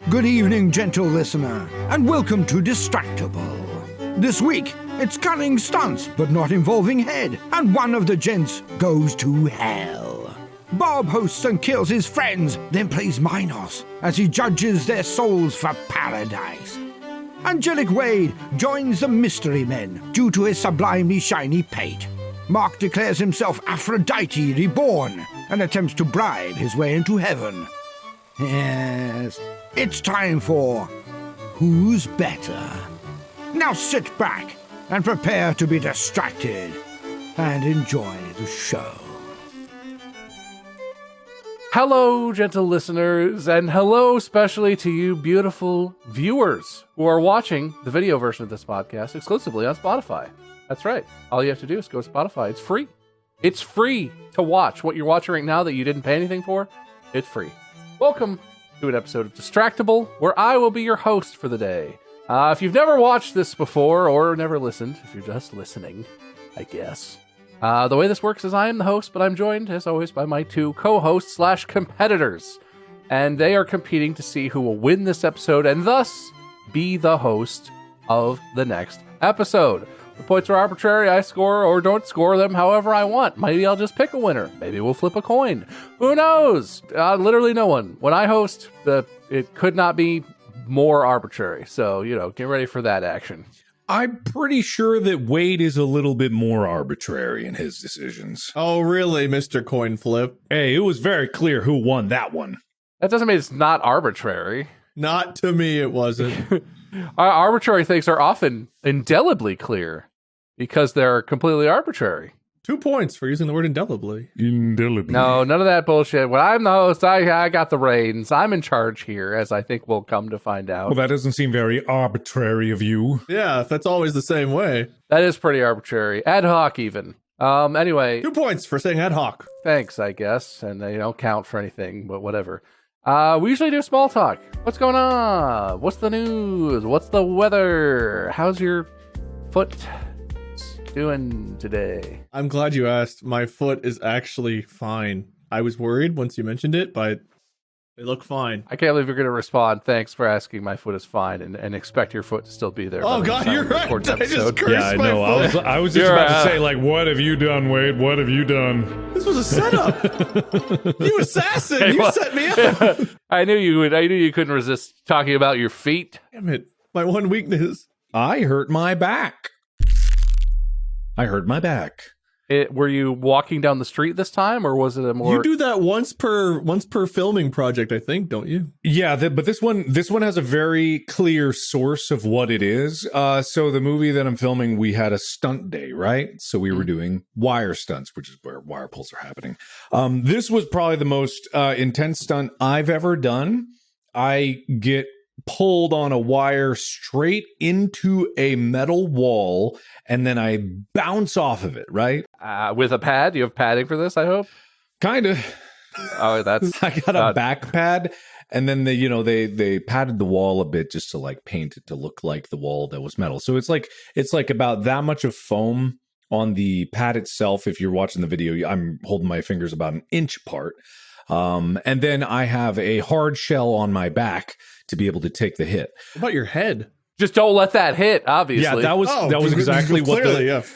Good evening, gentle listener, and welcome to Distractible. This week, it's cunning stunts, but not involving head, and one of the gents goes to hell. Bob hosts and kills his friends, then plays Minos as he judges their souls for paradise. Angelic Wade joins the Mystery Men due to his sublimely shiny pate. Mark declares himself Aphrodite reborn and attempts to bribe his way into heaven. Yes, it's time for Who's Better? Now sit back and prepare to be distracted and enjoy the show. Hello, gentle listeners, and hello especially to you beautiful viewers who are watching the video version of this podcast exclusively on Spotify. That's right. All you have to do is go to Spotify. It's free. It's free to watch. What you're watching right now that you didn't pay anything for, it's free. Welcome to an episode of Distractible, where I will be your host for the day. If you've never watched this before, or never listened, if you're just listening, I guess. The way this works is I am the host, but I'm joined, as always, by my two co-hosts / competitors. And they are competing to see who will win this episode, and thus be the host of the next episode. The points are arbitrary. I score or don't score them however I want. Maybe I'll just pick a winner. Maybe we'll flip a coin. Who knows? Literally no one. When I host, it could not be more arbitrary. So, get ready for that action. I'm pretty sure that Wade is a little bit more arbitrary in his decisions. Oh, really, Mr. Coin Flip? Hey, it was very clear who won that one. That doesn't mean it's not arbitrary. Not to me, it wasn't. Arbitrary things are often indelibly clear because they're completely arbitrary. 2 points for using the word indelibly. Indelibly. No, none of that bullshit. When I'm the host, I got the reins. I'm in charge here, as I think we'll come to find out. Well, that doesn't seem very arbitrary of you. Yeah, if that's always the same way. That is pretty arbitrary. Ad hoc, even. Anyway. 2 points for saying ad hoc. Thanks, I guess. And they don't count for anything, but whatever. We usually do small talk. What's going on? What's the news? What's the weather? How's your foot doing today? I'm glad you asked. My foot is actually fine. I was worried once you mentioned it, but they look fine. I can't believe you're going to respond. Thanks for asking. My foot is fine, and expect your foot to still be there. Oh, God, you're right. I just cursed my foot. I was just about to say, what have you done, Wade? What have you done? This was a setup. You assassin. Hey, you set me up. I knew you would. I knew you couldn't resist talking about your feet. Damn it. My one weakness. I hurt my back. Were you walking down the street this time, or was it a more? You do that once per filming project, I think, don't you? Yeah, but this one has a very clear source of what it is. So the movie that I'm filming, we had a stunt day, right? So we were doing wire stunts, which is where wire pulls are happening. This was probably the most intense stunt I've ever done. I get pulled on a wire straight into a metal wall, and then I bounce off of it, right? With a pad? You have padding for this, I hope? Kind of. Oh, that's... I got a back pad, and then they padded the wall a bit just to paint it to look like the wall that was metal. So it's like about that much of foam on the pad itself. If you're watching the video, I'm holding my fingers about an inch apart. And then I have a hard shell on my back to be able to take the hit. What about your head? Just don't let that hit, obviously. Yeah, that was exactly what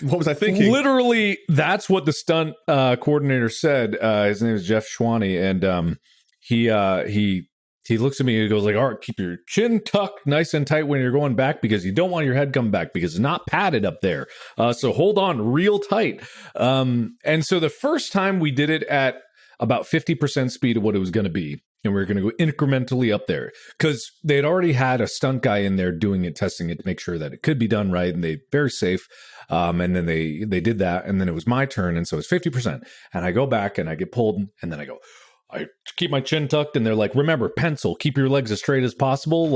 what was I thinking? Literally, that's what the stunt coordinator said. His name is Jeff Schwaney, and he looks at me and he goes all right, keep your chin tucked nice and tight when you're going back, because you don't want your head coming back because it's not padded up there. So hold on real tight. And so the first time we did it at about 50% speed of what it was going to be. And we were going to go incrementally up there because they had already had a stunt guy in there doing it, testing it to make sure that it could be done right. And they very safe. And then they did that. And then it was my turn. And so it's 50%. And I go back and I get pulled. And then I keep my chin tucked, and they're like, remember, pencil, keep your legs as straight as possible.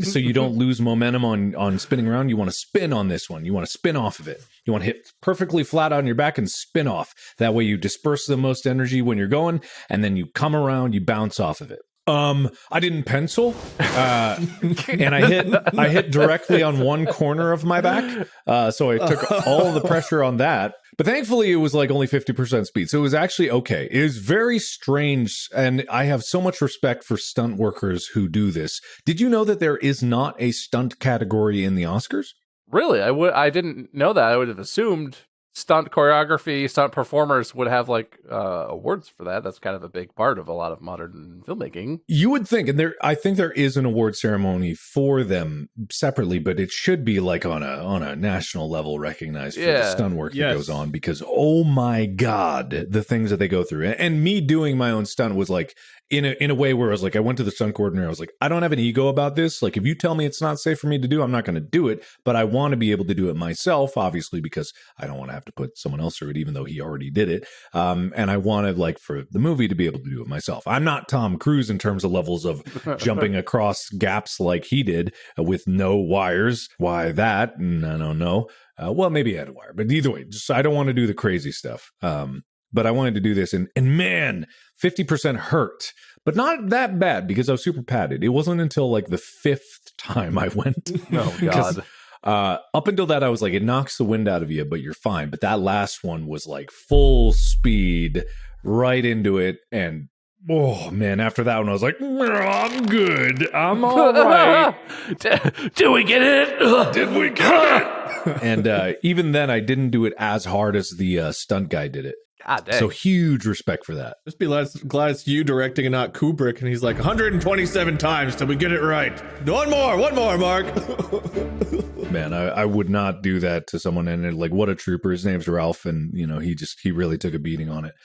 So you don't lose momentum on spinning around. You want to spin on this one. You want to spin off of it. You want to hit perfectly flat on your back and spin off. That way you disperse the most energy when you're going, and then you come around, you bounce off of it. I didn't pencil, and I hit directly on one corner of my back, so I took all the pressure on that. But thankfully, it was like only 50% speed, so it was actually okay. It was very strange, and I have so much respect for stunt workers who do this. Did you know that there is not a stunt category in the Oscars? Really? I didn't know that. I would have assumed stunt choreography, stunt performers would have like awards for that. That's kind of a big part of a lot of modern filmmaking. You would think, and I think there is an award ceremony for them separately, but it should be like on a national level recognized for the stunt work that goes on, because oh my God, the things that they go through. And me doing my own stunt was like in a way where I was like, I went to the stunt coordinator. I was like, I don't have an ego about this. Like, if you tell me it's not safe for me to do, I'm not going to do it. But I want to be able to do it myself, obviously, because I don't want to have to put someone else through it, even though he already did it. And I wanted, like, for the movie to be able to do it myself. I'm not Tom Cruise in terms of levels of jumping across gaps like he did with no wires. Why that? I don't know. Well, maybe I had a wire, but either way, just I don't want to do the crazy stuff. But I wanted to do this, and man, 50% hurt, but not that bad because I was super padded. It wasn't until like the 5th time I went. Oh God. Up until that, I was like, it knocks the wind out of you, but you're fine. But that last one was like full speed right into it. And oh man, after that one, I was like, I'm good. I'm all right. Did we get it? Did we get it? And even then, I didn't do it as hard as the stunt guy did it. God dang. So huge respect for that. Just be glad it's you directing and not Kubrick. And he's like, 127 times till we get it right. One more, Mark. Man, I would not do that to someone. And like, what a trooper. His name's Ralph. And, you know, he really took a beating on it,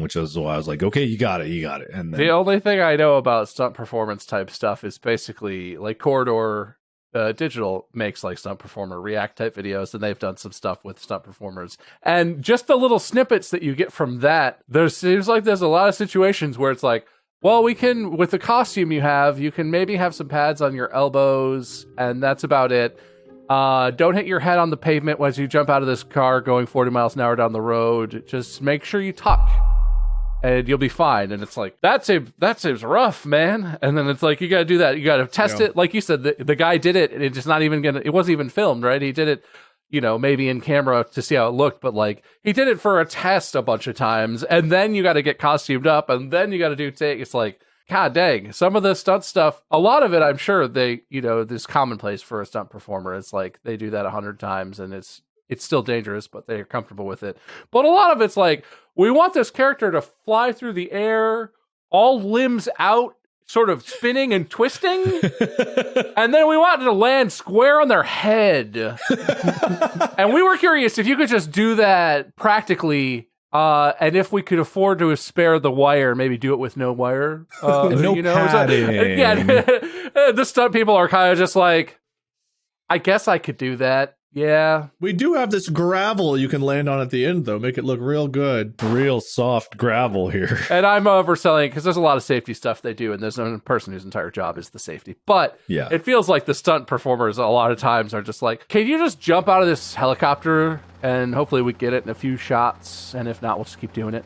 which was why I was like, okay, you got it. And then, the only thing I know about stunt performance type stuff is basically like Corridor Digital makes like stunt performer react type videos, and they've done some stuff with stunt performers. And just the little snippets that you get from that, there seems like there's a lot of situations where it's like, well, we can, with the costume you can maybe have some pads on your elbows, and that's about it. Don't hit your head on the pavement as you jump out of this car going 40 miles an hour down the road. Just make sure you tuck, and you'll be fine. And it's like, that seems rough, man. And then it's like, you got to do that. You got to test it. Like you said, the guy did it, and it's not even it wasn't even filmed, right? He did it, you know, maybe in camera to see how it looked, but like he did it for a test a bunch of times. And then you got to get costumed up, and then you got to do take. It's like, God dang, some of the stunt stuff, a lot of it, I'm sure they, you know, this commonplace for a stunt performer. It's like they do that 100 times, and it's still dangerous, but they're comfortable with it. But a lot of it's like, we want this character to fly through the air, all limbs out, sort of spinning and twisting, and then we want it to land square on their head. And we were curious if you could just do that practically, and if we could afford to spare the wire, maybe do it with no wire. No padding. Yeah, the stunt people are kind of just like, I guess I could do that. Yeah. We do have this gravel you can land on at the end, though. Make it look real good. Real soft gravel here. And I'm overselling because there's a lot of safety stuff they do, and there's one person whose entire job is the safety. But yeah, it feels like the stunt performers a lot of times are just like, can you just jump out of this helicopter and hopefully we get it in a few shots? And if not, we'll just keep doing it.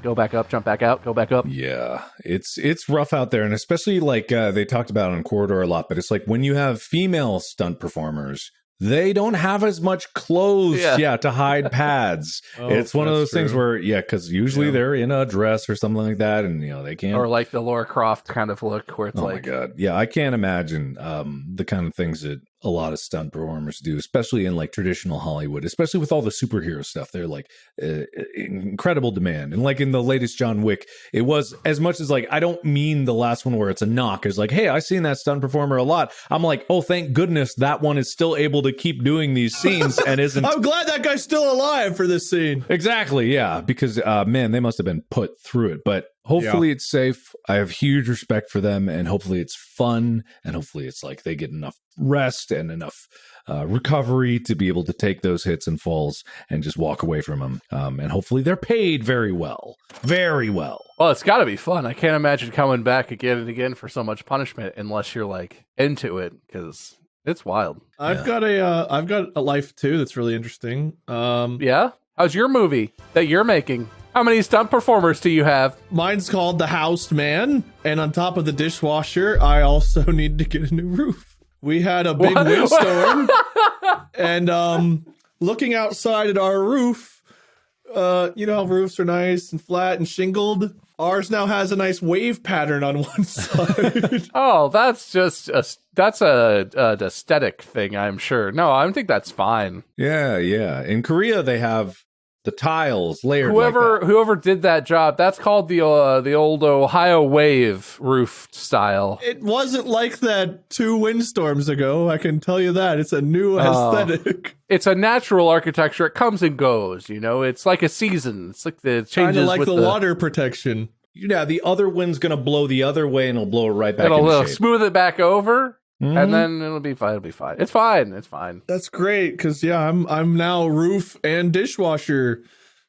Go back up, jump back out, go back up. Yeah, it's rough out there. And especially like they talked about on Corridor a lot, but it's like when you have female stunt performers, they don't have as much clothes, to hide pads. It's one of those things where, because usually they're in a dress or something like that, and you know they can't. Or like the Laura Croft kind of look, where it's like, oh my God, yeah, I can't imagine the kind of things that a lot of stunt performers do, especially in like traditional Hollywood, especially with all the superhero stuff. They're like incredible demand. And like in the latest John Wick, it was as much as like, I don't mean the last one where it's a knock. It's like, hey, I've seen that stunt performer a lot. I'm like, oh, thank goodness that one is still able to keep doing these scenes and isn't. I'm glad that guy's still alive for this scene. Exactly. Yeah. Because man, they must have been put through it. But hopefully it's safe. I have huge respect for them, and hopefully it's fun, and hopefully it's like they get enough rest and enough recovery to be able to take those hits and falls and just walk away from them. And hopefully they're paid very well. Very well. Well, it's got to be fun. I can't imagine coming back again and again for so much punishment unless you're like into it, because it's wild. I've got a life too that's really interesting. Yeah? How's your movie that you're making? How many stunt performers do you have? Mine's called The Housed Man, and on top of the dishwasher, I also need to get a new roof. We had a big windstorm, and looking outside at our roof, you know how roofs are nice and flat and shingled? Ours now has a nice wave pattern on one side. Oh, that's just an aesthetic thing, I'm sure. No, I think that's fine. Yeah. In Korea, they have the tiles layered. Whoever did that job, that's called the old Ohio wave roof style. It wasn't like that 2 windstorms ago, I can tell you that. It's a new aesthetic. It's a natural architecture. It comes and goes, you know. It's like a season. It's like the changes kind of like with the water protection. Yeah, the other wind's gonna blow the other way, and it'll blow it right back. It'll smooth it back over, and then it'll be fine. It'll be fine. It's fine. It's fine. That's great, because I'm now roof and dishwasher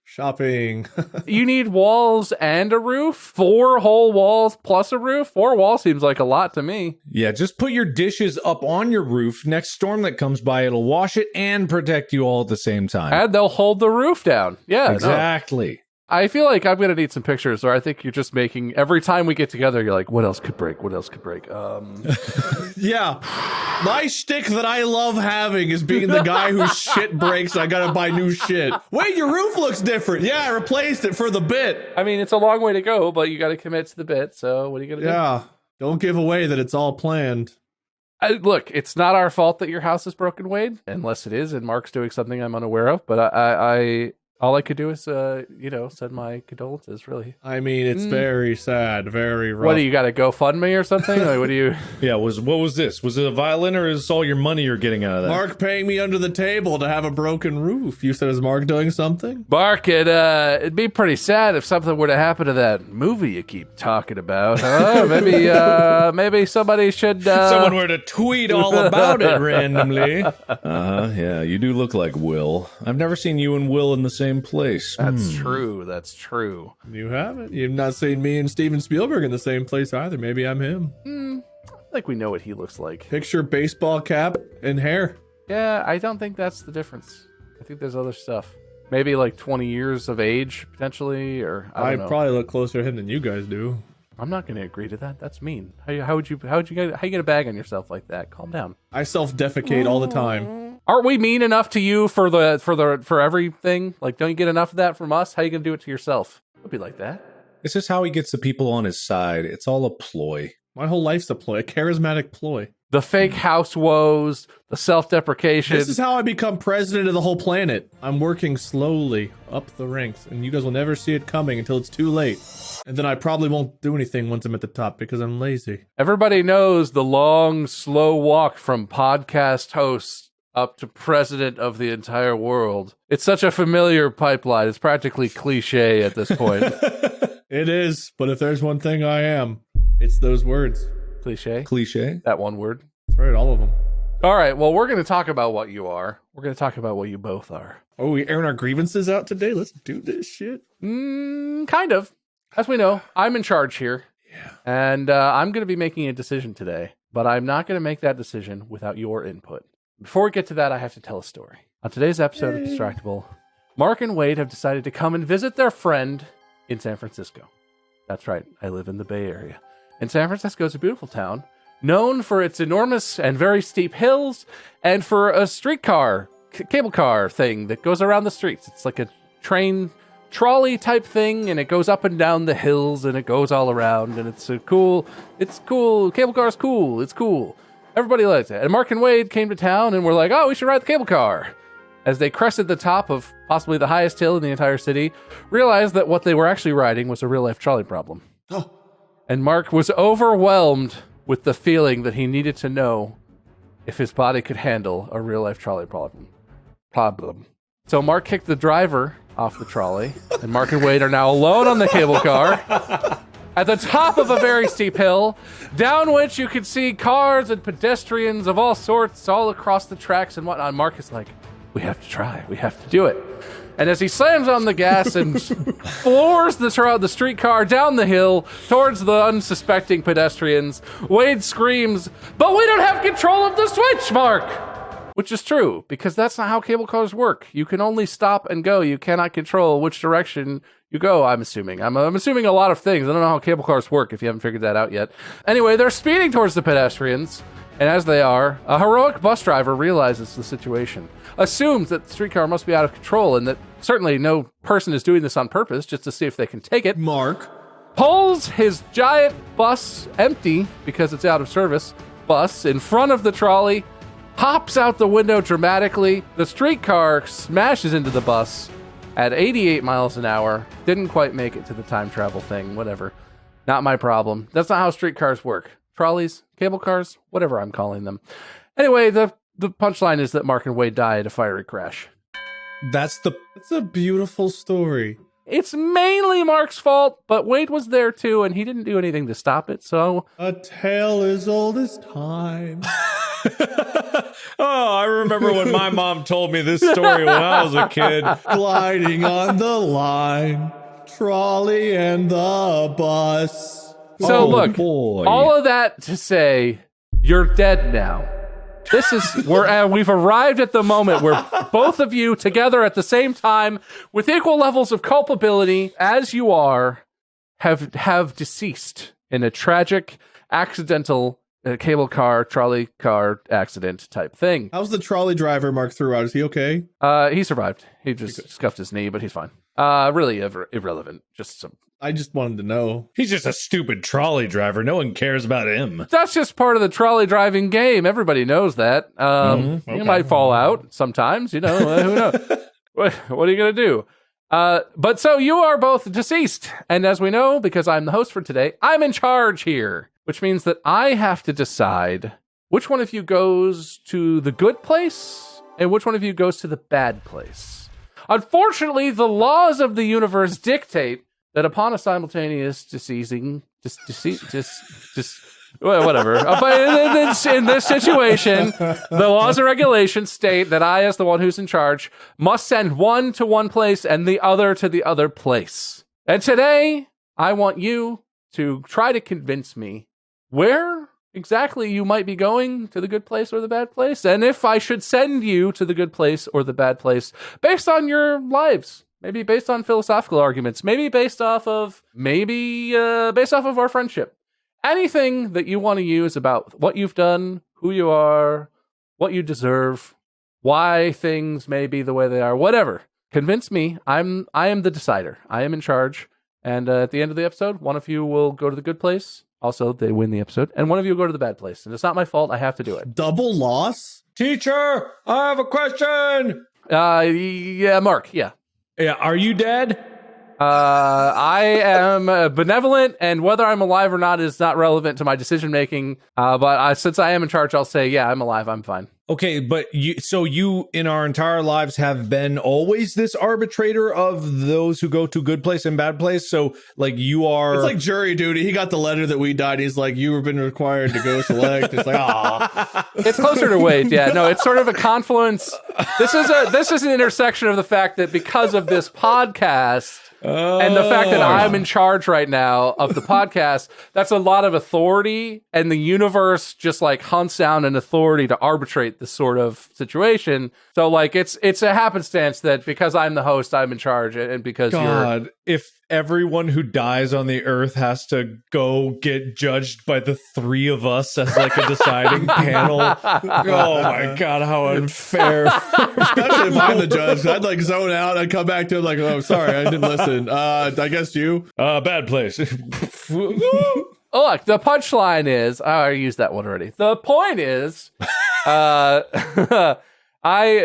shopping. You need walls and a roof? 4 whole walls plus a roof? 4 walls seems like a lot to me. Yeah, just put your dishes up on your roof. Next storm that comes by, it'll wash it and protect you all at the same time. And they'll hold the roof down. Yeah, exactly. No. I feel like I'm going to need some pictures, or I think you're just making, every time we get together, you're like, what else could break? What else could break? Yeah. My shtick that I love having is being the guy whose shit breaks. I got to buy new shit. Wait, your roof looks different. Yeah, I replaced it for the bit. I mean, it's a long way to go, but you got to commit to the bit. So what are you going to do? Yeah. Don't give away that it's all planned. Look, it's not our fault that your house is broken, Wade, unless it is, and Mark's doing something I'm unaware of. But I all I could do is, send my condolences, really. I mean, it's very sad, very rough. What, do you got a GoFundMe or something? Like, what do you... Yeah, what was this? Was it a violin, or is this all your money you're getting out of that? Mark paying me under the table to have a broken roof. You said, is Mark doing something? Mark, it'd be pretty sad if something were to happen to that movie you keep talking about. Maybe somebody should... Someone were to tweet all about it randomly. Yeah, you do look like Will. I've never seen you and Will in the same place. That's true. That's true. You haven't. You've not seen me and Steven Spielberg in the same place either. Maybe I'm him. I think we know what he looks like. Picture baseball cap and hair. Yeah, I don't think that's the difference. I think there's other stuff. Maybe like 20 years of age, potentially, or I don't know. Probably look closer to him than you guys do. I'm not going to agree to that. That's mean. How you get a bag on yourself like that? Calm down. I self-defecate all the time. Aren't we mean enough to you for everything? Like, don't you get enough of that from us? How you gonna do it to yourself? Don't be like that. This is how he gets the people on his side. It's all a ploy. My whole life's a ploy, a charismatic ploy. The fake house woes, the self-deprecation. This is how I become president of the whole planet. I'm working slowly up the ranks, and you guys will never see it coming until it's too late. And then I probably won't do anything once I'm at the top because I'm lazy. Everybody knows the long, slow walk from podcast host up to president of the entire world. It's such a familiar pipeline. It's practically cliche at this point. It is, but if there's one thing I am, it's those words. Cliche? That one word. That's right, all of them. All right, well, we're going to talk about what you are. We're going to talk about what you both are. Oh, we airing our grievances out today? Let's do this shit. Kind of. As we know, I'm in charge here. Yeah. And I'm going to be making a decision today, but I'm not going to make that decision without your input. Before we get to that, I have to tell a story. On today's episode of Distractible, Mark and Wade have decided to come and visit their friend in San Francisco. That's right, I live in the Bay Area. And San Francisco is a beautiful town, known for its enormous and very steep hills, and for a streetcar, cable car thing that goes around the streets. It's like a train trolley type thing, and it goes up and down the hills, and it goes all around, and it's cool. Cable car's cool. It's cool. Everybody likes it. And Mark and Wade came to town and were like, oh, we should ride the cable car. As they crested the top of possibly the highest hill in the entire city, realized that what they were actually riding was a real-life trolley problem. Oh. And Mark was overwhelmed with the feeling that he needed to know if his body could handle a real-life trolley problem. So Mark kicked the driver off the trolley, and Mark and Wade are now alone on the cable car. At the top of a very steep hill, down which you can see cars and pedestrians of all sorts all across the tracks and whatnot. Mark is like, we have to try. We have to do it. And as he slams on the gas and floors the streetcar down the hill towards the unsuspecting pedestrians, Wade screams, but we don't have control of the switch, Mark! which is true, because that's not how cable cars work. You can only stop and go. You cannot control which direction you go, I'm assuming. I'm assuming a lot of things. I don't know how cable cars work if you haven't figured that out yet. Anyway, they're speeding towards the pedestrians, and as they are, a heroic bus driver realizes the situation, assumes that the streetcar must be out of control, and that certainly no person is doing this on purpose just to see if they can take it. Mark Pulls his giant bus empty, because it's out of service, bus in front of the trolley, hops out the window dramatically. The streetcar smashes into the bus at 88 miles an hour. Didn't quite make it to the time travel thing, whatever. Not my problem. That's not how streetcars work. Trolleys, cable cars, whatever I'm calling them. Anyway, the punchline is that Mark and Wade die at a fiery crash. It's a beautiful story. It's mainly Mark's fault, but Wade was there too, and he didn't do anything to stop it, so... A tale as old as time. Oh, I remember when my mom told me this story when I was a kid. Gliding on the line, trolley and the bus. So look, boy. all of that to say, you're dead now. This is we've arrived at the moment where both of you together at the same time, with equal levels of culpability as you are, have deceased in a tragic, accidental cable car, trolley car accident type thing. How's the trolley driver Mark threw out? Is he okay? He survived. He just scuffed his knee, but he's fine. Really irrelevant. Just some. I just wanted to know. He's just a stupid trolley driver. No one cares about him. That's just part of the trolley driving game. Everybody knows that. You might fall out sometimes, who knows? What are you going to do? But so you are both deceased. And as we know, because I'm the host for today, I'm in charge here, which means that I have to decide which one of you goes to the good place and which one of you goes to the bad place. Unfortunately, the laws of the universe dictate that upon a simultaneous whatever. But in this situation, the laws and regulations state that I, as the one who's in charge, must send one to one place and the other to the other place. And today, I want you to try to convince me where exactly you might be going, to the good place or the bad place, and if I should send you to the good place or the bad place based on your lives. Maybe based on philosophical arguments. Maybe based off of our friendship. Anything that you want to use about what you've done, who you are, what you deserve, why things may be the way they are, whatever. Convince me. I am the decider. I am in charge. And at the end of the episode, one of you will go to the good place. Also, they win the episode. And one of you will go to the bad place. And it's not my fault. I have to do it. Double loss? Teacher, I have a question. Yeah, Mark. Yeah. Yeah, are you dead? I am benevolent, and whether I'm alive or not is not relevant to my decision making. But since I am in charge, I'll say, yeah, I'm alive. I'm fine. Okay, but you in our entire lives have been always this arbitrator of those who go to good place and bad place. So like you are. It's like jury duty. He got the letter that we died. He's like, you have been required to go select. It's like, ah. It's closer to Wade. Yeah, no, it's sort of a confluence. This is an intersection of the fact that because of this podcast. And the fact that I'm in charge right now of the podcast, that's a lot of authority, and the universe just like hunts down an authority to arbitrate this sort of situation. So like it's a happenstance that because I'm the host, I'm in charge, and because if everyone who dies on the earth has to go get judged by the three of us as like a deciding panel. Oh my God, how unfair. Especially if I'm the judge. I'd like zone out. I'd come back to him like, oh, sorry, I didn't listen. I guess you. Bad place. Oh, look, the punchline is, I used that one already. The point is,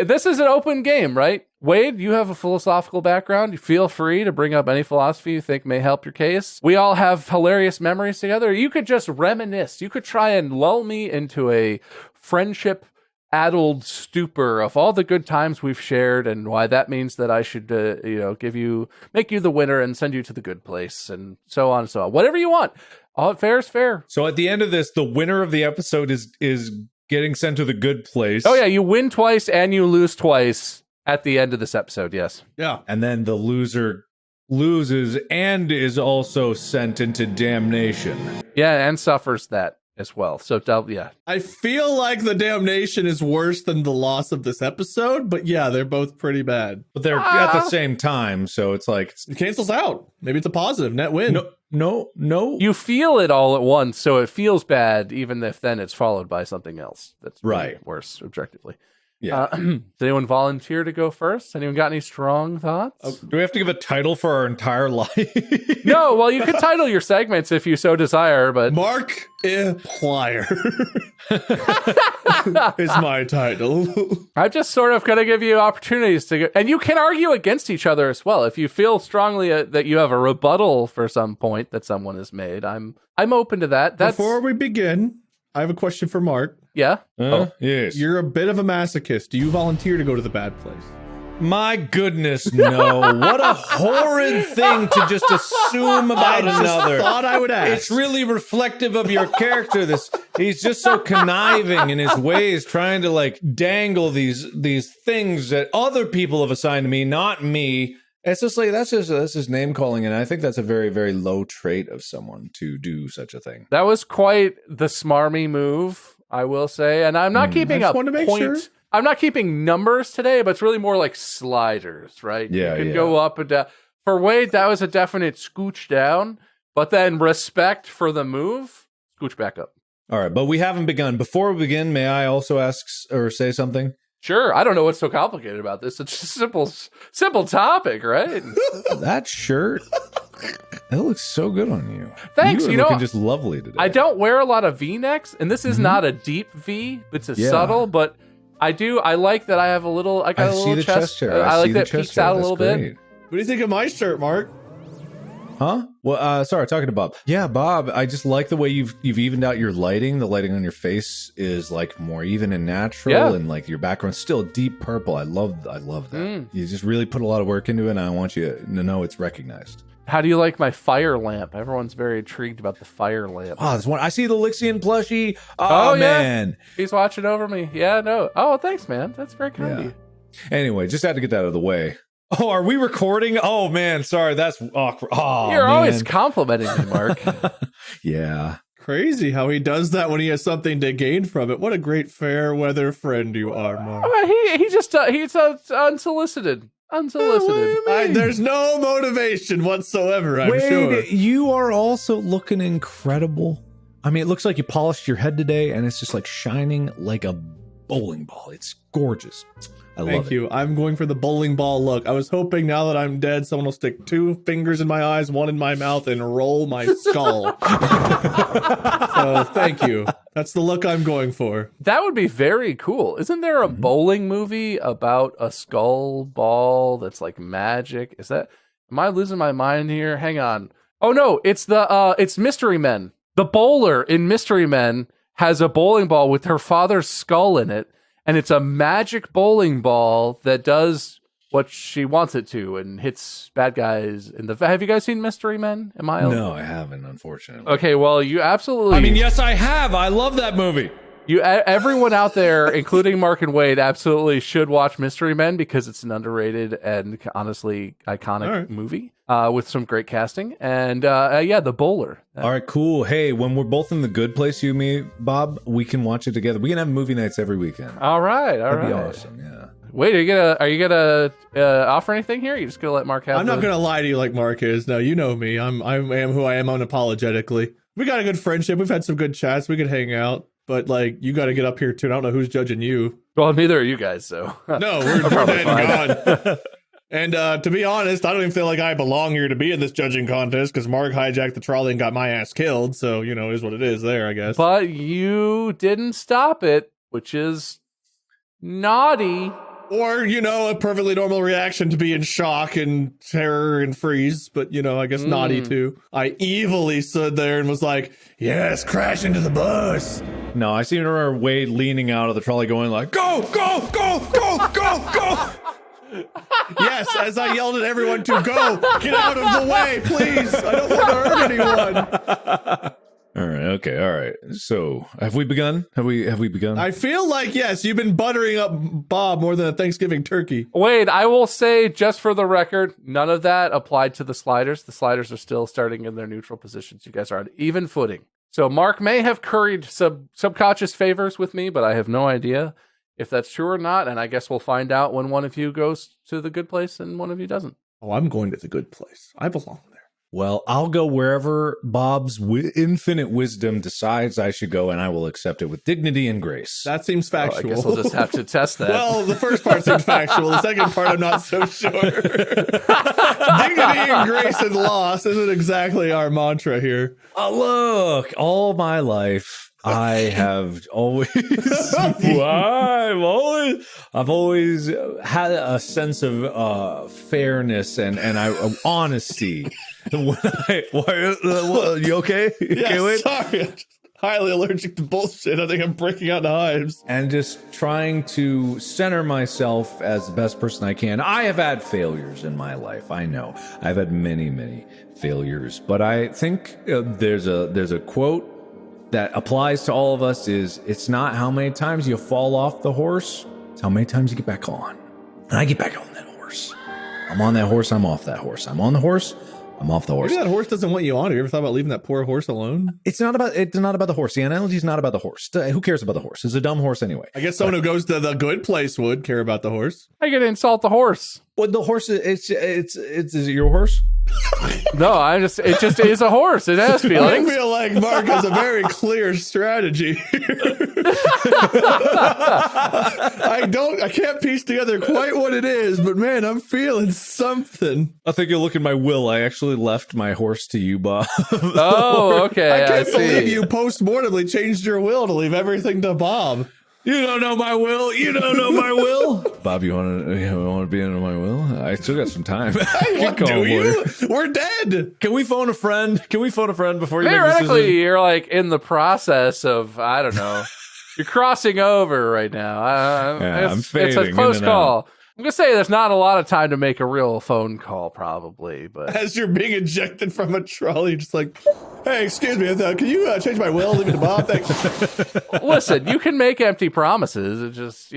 this is an open game, right? Wade, you have a philosophical background. You feel free to bring up any philosophy you think may help your case. We all have hilarious memories together. You could just reminisce. You could try and lull me into a friendship-addled stupor of all the good times we've shared and why that means that I should, make you the winner and send you to the good place and so on and so on. Whatever you want. All fair is fair. So at the end of this, the winner of the episode is getting sent to the good place. Oh yeah, you win twice and you lose twice at the end of this episode, yes. Yeah. And then the loser loses and is also sent into damnation. Yeah, and suffers that as well. So yeah. I feel like the damnation is worse than the loss of this episode, but yeah, they're both pretty bad. But they're at the same time, so it's like It cancels out. Maybe it's a positive net win. no. You feel it all at once, so it feels bad, even if then it's followed by something else that's really worse objectively. Yeah. Does anyone volunteer to go first? Anyone got any strong thoughts? Do we have to give a title for our entire life? No, well, you could title your segments if you so desire, but Mark Plier is my title. I'm just sort of going to give you opportunities to go, and you can argue against each other as well. If you feel strongly that you have a rebuttal for some point that someone has made, I'm open to that. Before we begin, I have a question for Mark. Yeah? Yes. You're a bit of a masochist. Do you volunteer to go to the bad place? My goodness, no. What a horrid thing to just assume about another. Thought I would ask. It's really reflective of your character. He's just so conniving in his ways, trying to like dangle these things that other people have assigned to me, not me. It's just like that's his name calling, and I think that's a very, very low trait of someone to do such a thing. That was quite the smarmy move, I will say. And I'm not keeping a point. Sure. I'm not keeping numbers today, but it's really more like sliders, right? Yeah, you can go up and down. For Wade, that was a definite scooch down, but then respect for the move, scooch back up. All right, but we haven't begun. Before we begin, may I also ask or say something? Sure. I don't know what's so complicated about this. It's just a simple topic, right? That shirt, it looks so good on you. Thanks. You are looking just lovely today. I don't wear a lot of V-necks, and this is not a deep V. It's a subtle, but I like that I have a little. I got a little chest hair. I like that it peeks out a little bit. What do you think of my shirt, Mark? Huh? Well, sorry, talking to Bob. Yeah, Bob, I just like the way you've evened out your lighting. The lighting on your face is like more even and natural, and like your background's still deep purple. I love that. You just really put a lot of work into it, and I want you to know it's recognized. How do you like my fire lamp? Everyone's very intrigued about the fire lamp. Oh, this one. I see the Lixian plushie. Oh man. Yeah. He's watching over me. Yeah, no. Oh, thanks, man. That's very kind of you. Anyway, just had to get that out of the way. Oh, are we recording? Oh, man. Sorry. That's awkward. Oh, You're always complimenting me, Mark. Yeah. Crazy how he does that when he has something to gain from it. What a great fair weather friend you are, Mark. He's unsolicited. There's no motivation whatsoever, I'm sure. Wade, you are also looking incredible. I mean, it looks like you polished your head today, and it's just like shining like a bowling ball. It's gorgeous. I love it. Thank you. I'm going for the bowling ball look. I was hoping now that I'm dead, someone will stick 2 fingers in my eyes, 1 in my mouth, and roll my skull. So thank you. That's the look I'm going for. That would be very cool. Isn't there a bowling movie about a skull ball that's like magic? Am I losing my mind here? Hang on. Oh no, it's it's Mystery Men. The bowler in Mystery Men has a bowling ball with her father's skull in it. And it's a magic bowling ball that does what she wants it to and hits bad guys in the. Have you guys seen Mystery Men? No, I haven't, unfortunately. Okay, well, you absolutely. I mean, yes, I have. I love that movie. Everyone out there, including Mark and Wade, absolutely should watch Mystery Men because it's an underrated and honestly iconic movie with some great casting. And the bowler. All right, cool. Hey, when we're both in the good place, you and me, Bob, we can watch it together. We can have movie nights every weekend. All right. That'd be awesome. Yeah. Wait, are you gonna offer anything here? Or are you just gonna let Mark have? I'm not gonna lie to you like Mark is. No, you know me. I am who I am unapologetically. We got a good friendship. We've had some good chats. We could hang out. But, like, you got to get up here, too. I don't know who's judging you. Well, neither are you guys, so. No, we're dead and gone. And to be honest, I don't even feel like I belong here to be in this judging contest because Mark hijacked the trolley and got my ass killed. So, it is what it is there, I guess. But you didn't stop it, which is naughty. Or, a perfectly normal reaction to be in shock and terror and freeze. But, I guess naughty, too. I evilly stood there and was like, yes, crash into the bus. No, I seem to remember Wade leaning out of the trolley going like, go, go, go, go, go, go. Yes, as I yelled at everyone to go, get out of the way, please. I don't want to hurt anyone. All right. So, have we begun? Have we begun? I feel like, yes, you've been buttering up Bob more than a Thanksgiving turkey. Wade, I will say, just for the record, none of that applied to the sliders. The sliders are still starting in their neutral positions. You guys are on even footing. So Mark may have curried subconscious favors with me, but I have no idea if that's true or not. And I guess we'll find out when one of you goes to the good place and one of you doesn't. Oh, I'm going to the good place. I belong there. Well, I'll go wherever Bob's infinite wisdom decides I should go, and I will accept it with dignity and grace. That seems factual. I guess we'll just have to test that. Well, the first part seems factual. The second part, I'm not so sure. Dignity and grace and loss isn't exactly our mantra here. Look, all my life, I have always, I've always had a sense of fairness and honesty. When you okay? Yeah, sorry. I'm highly allergic to bullshit. I think I'm breaking out in hives. And just trying to center myself as the best person I can. I have had failures in my life. I know I've had many, many failures, but I think there's a quote that applies to all of us is it's not how many times you fall off the horse, it's how many times you get back on. And I get back on that horse. I'm on that horse, I'm off that horse. I'm on the horse, I'm off the horse. Maybe that horse doesn't want you on. Have you ever thought about leaving that poor horse alone? It's not about the horse. The analogy is not about the horse. Who cares about the horse? It's a dumb horse anyway. I guess someone who goes to the good place would care about the horse. I get to insult the horse. Well, the horse is it your horse? No, it just is a horse. It has feelings. I feel like Mark has a very clear strategy. I can't piece together quite what it is, but man, I'm feeling something. I think you look at my will. I actually left my horse to you, Bob. Oh, okay. I can't believe you post-mortemly changed your will to leave everything to Bob. You don't know my will. You don't know my will. Bob, you want to be under my will? I still got some time. What do you? We're dead. Can we phone a friend? Before you make a Theoretically, decision? you're like in the process of, I don't know. You're crossing over right now. I'm it's fading a close in and call. I'm going to say there's not a lot of time to make a real phone call, probably. But as you're being ejected from a trolley, just like, hey, excuse me, can you change my will? Leave it to Bob. Thanks. Listen, you can make empty promises. It just,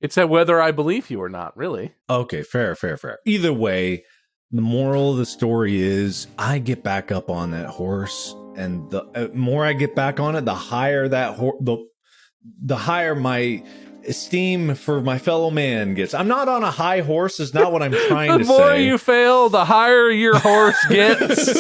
it's a whether I believe you or not, really. Okay, fair. Either way, the moral of the story is I get back up on that horse, and the more I get back on it, the higher that the higher my esteem for my fellow man gets. I'm not on a high horse is not what I'm trying to say. The more you fail, the higher your horse gets.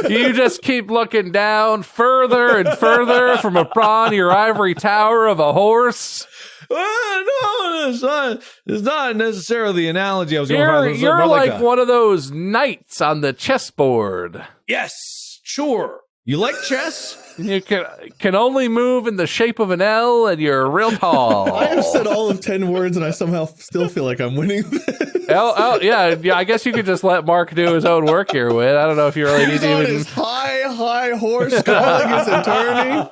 You just keep looking down further and further from upon your ivory tower of a horse. No, it's not necessarily the analogy I was going for. You're like one of those knights on the chessboard. Yes, sure. You like chess? You can only move in the shape of an L, and you're real tall. I have said all of 10 words, and I somehow still feel like I'm winning this. Yeah. I guess you could just let Mark do his own work here, Wit. I don't know if you really need to even. His high horse calling his attorney.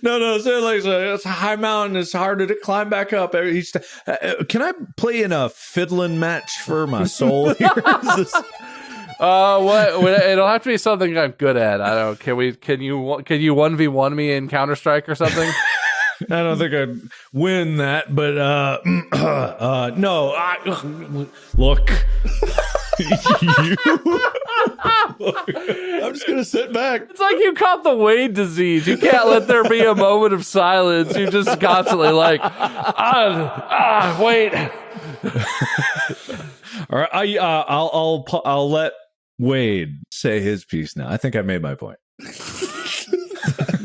No. So it's a high mountain. It's harder to climb back up. Can I play in a fiddling match for my soul here? It'll have to be something I'm good at. I don't. Can you 1v1 me in Counter-Strike or something? I don't think I'd win that, but no. Look, I'm just gonna sit back. It's like you caught the Wade disease. You can't let there be a moment of silence. You're just constantly like, wait. All right, I'll let Wade say his piece now. I think I made my point.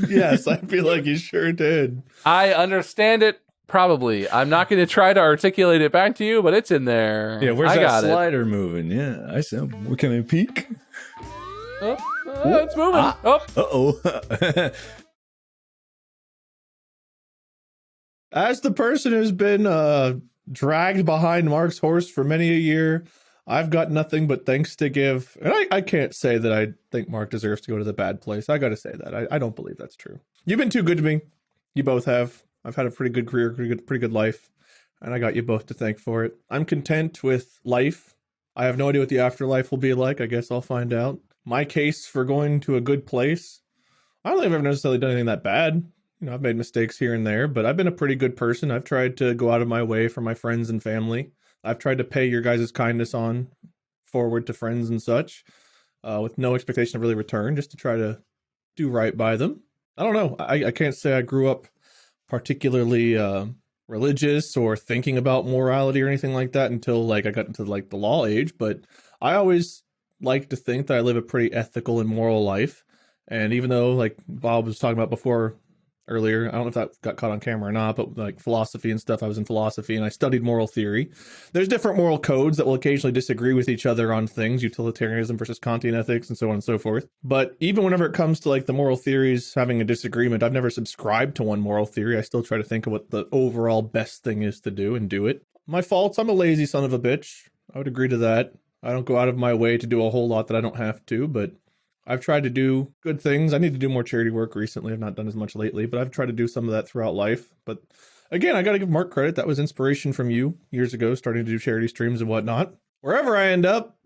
Yes, I feel like you sure did. I understand it. Probably. I'm not going to try to articulate it back to you, but it's in there. Yeah, where's that slider moving? Yeah, I said, can I peek? It's moving. Uh-oh. As the person who's been dragged behind Mark's horse for many a year, I've got nothing but thanks to give. And I can't say that I think Mark deserves to go to the bad place. I got to say that. I don't believe that's true. You've been too good to me. You both have. I've had a pretty good career, pretty good life, and I got you both to thank for it. I'm content with life. I have no idea what the afterlife will be like. I guess I'll find out. My case for going to a good place, I don't think I've ever necessarily done anything that bad. I've made mistakes here and there, but I've been a pretty good person. I've tried to go out of my way for my friends and family. I've tried to pay your guys' kindness on forward to friends and such, with no expectation of really return, just to try to do right by them. I don't know. I can't say I grew up particularly religious or thinking about morality or anything like that until like I got into like the law age. But I always like to think that I live a pretty ethical and moral life. And even though, like Bob was talking about before earlier, I don't know if that got caught on camera or not, but like philosophy and stuff, I was in philosophy and I studied moral theory. There's different moral codes that will occasionally disagree with each other on things, utilitarianism versus Kantian ethics and so on and so forth. But even whenever it comes to like the moral theories having a disagreement, I've never subscribed to one moral theory. I still try to think of what the overall best thing is to do and do it. My faults, I'm a lazy son of a bitch. I would agree to that. I don't go out of my way to do a whole lot that I don't have to, but I've tried to do good things. I need to do more charity work recently. I've not done as much lately, but I've tried to do some of that throughout life. But again, I got to give Mark credit. That was inspiration from you years ago, starting to do charity streams and whatnot. Wherever I end up,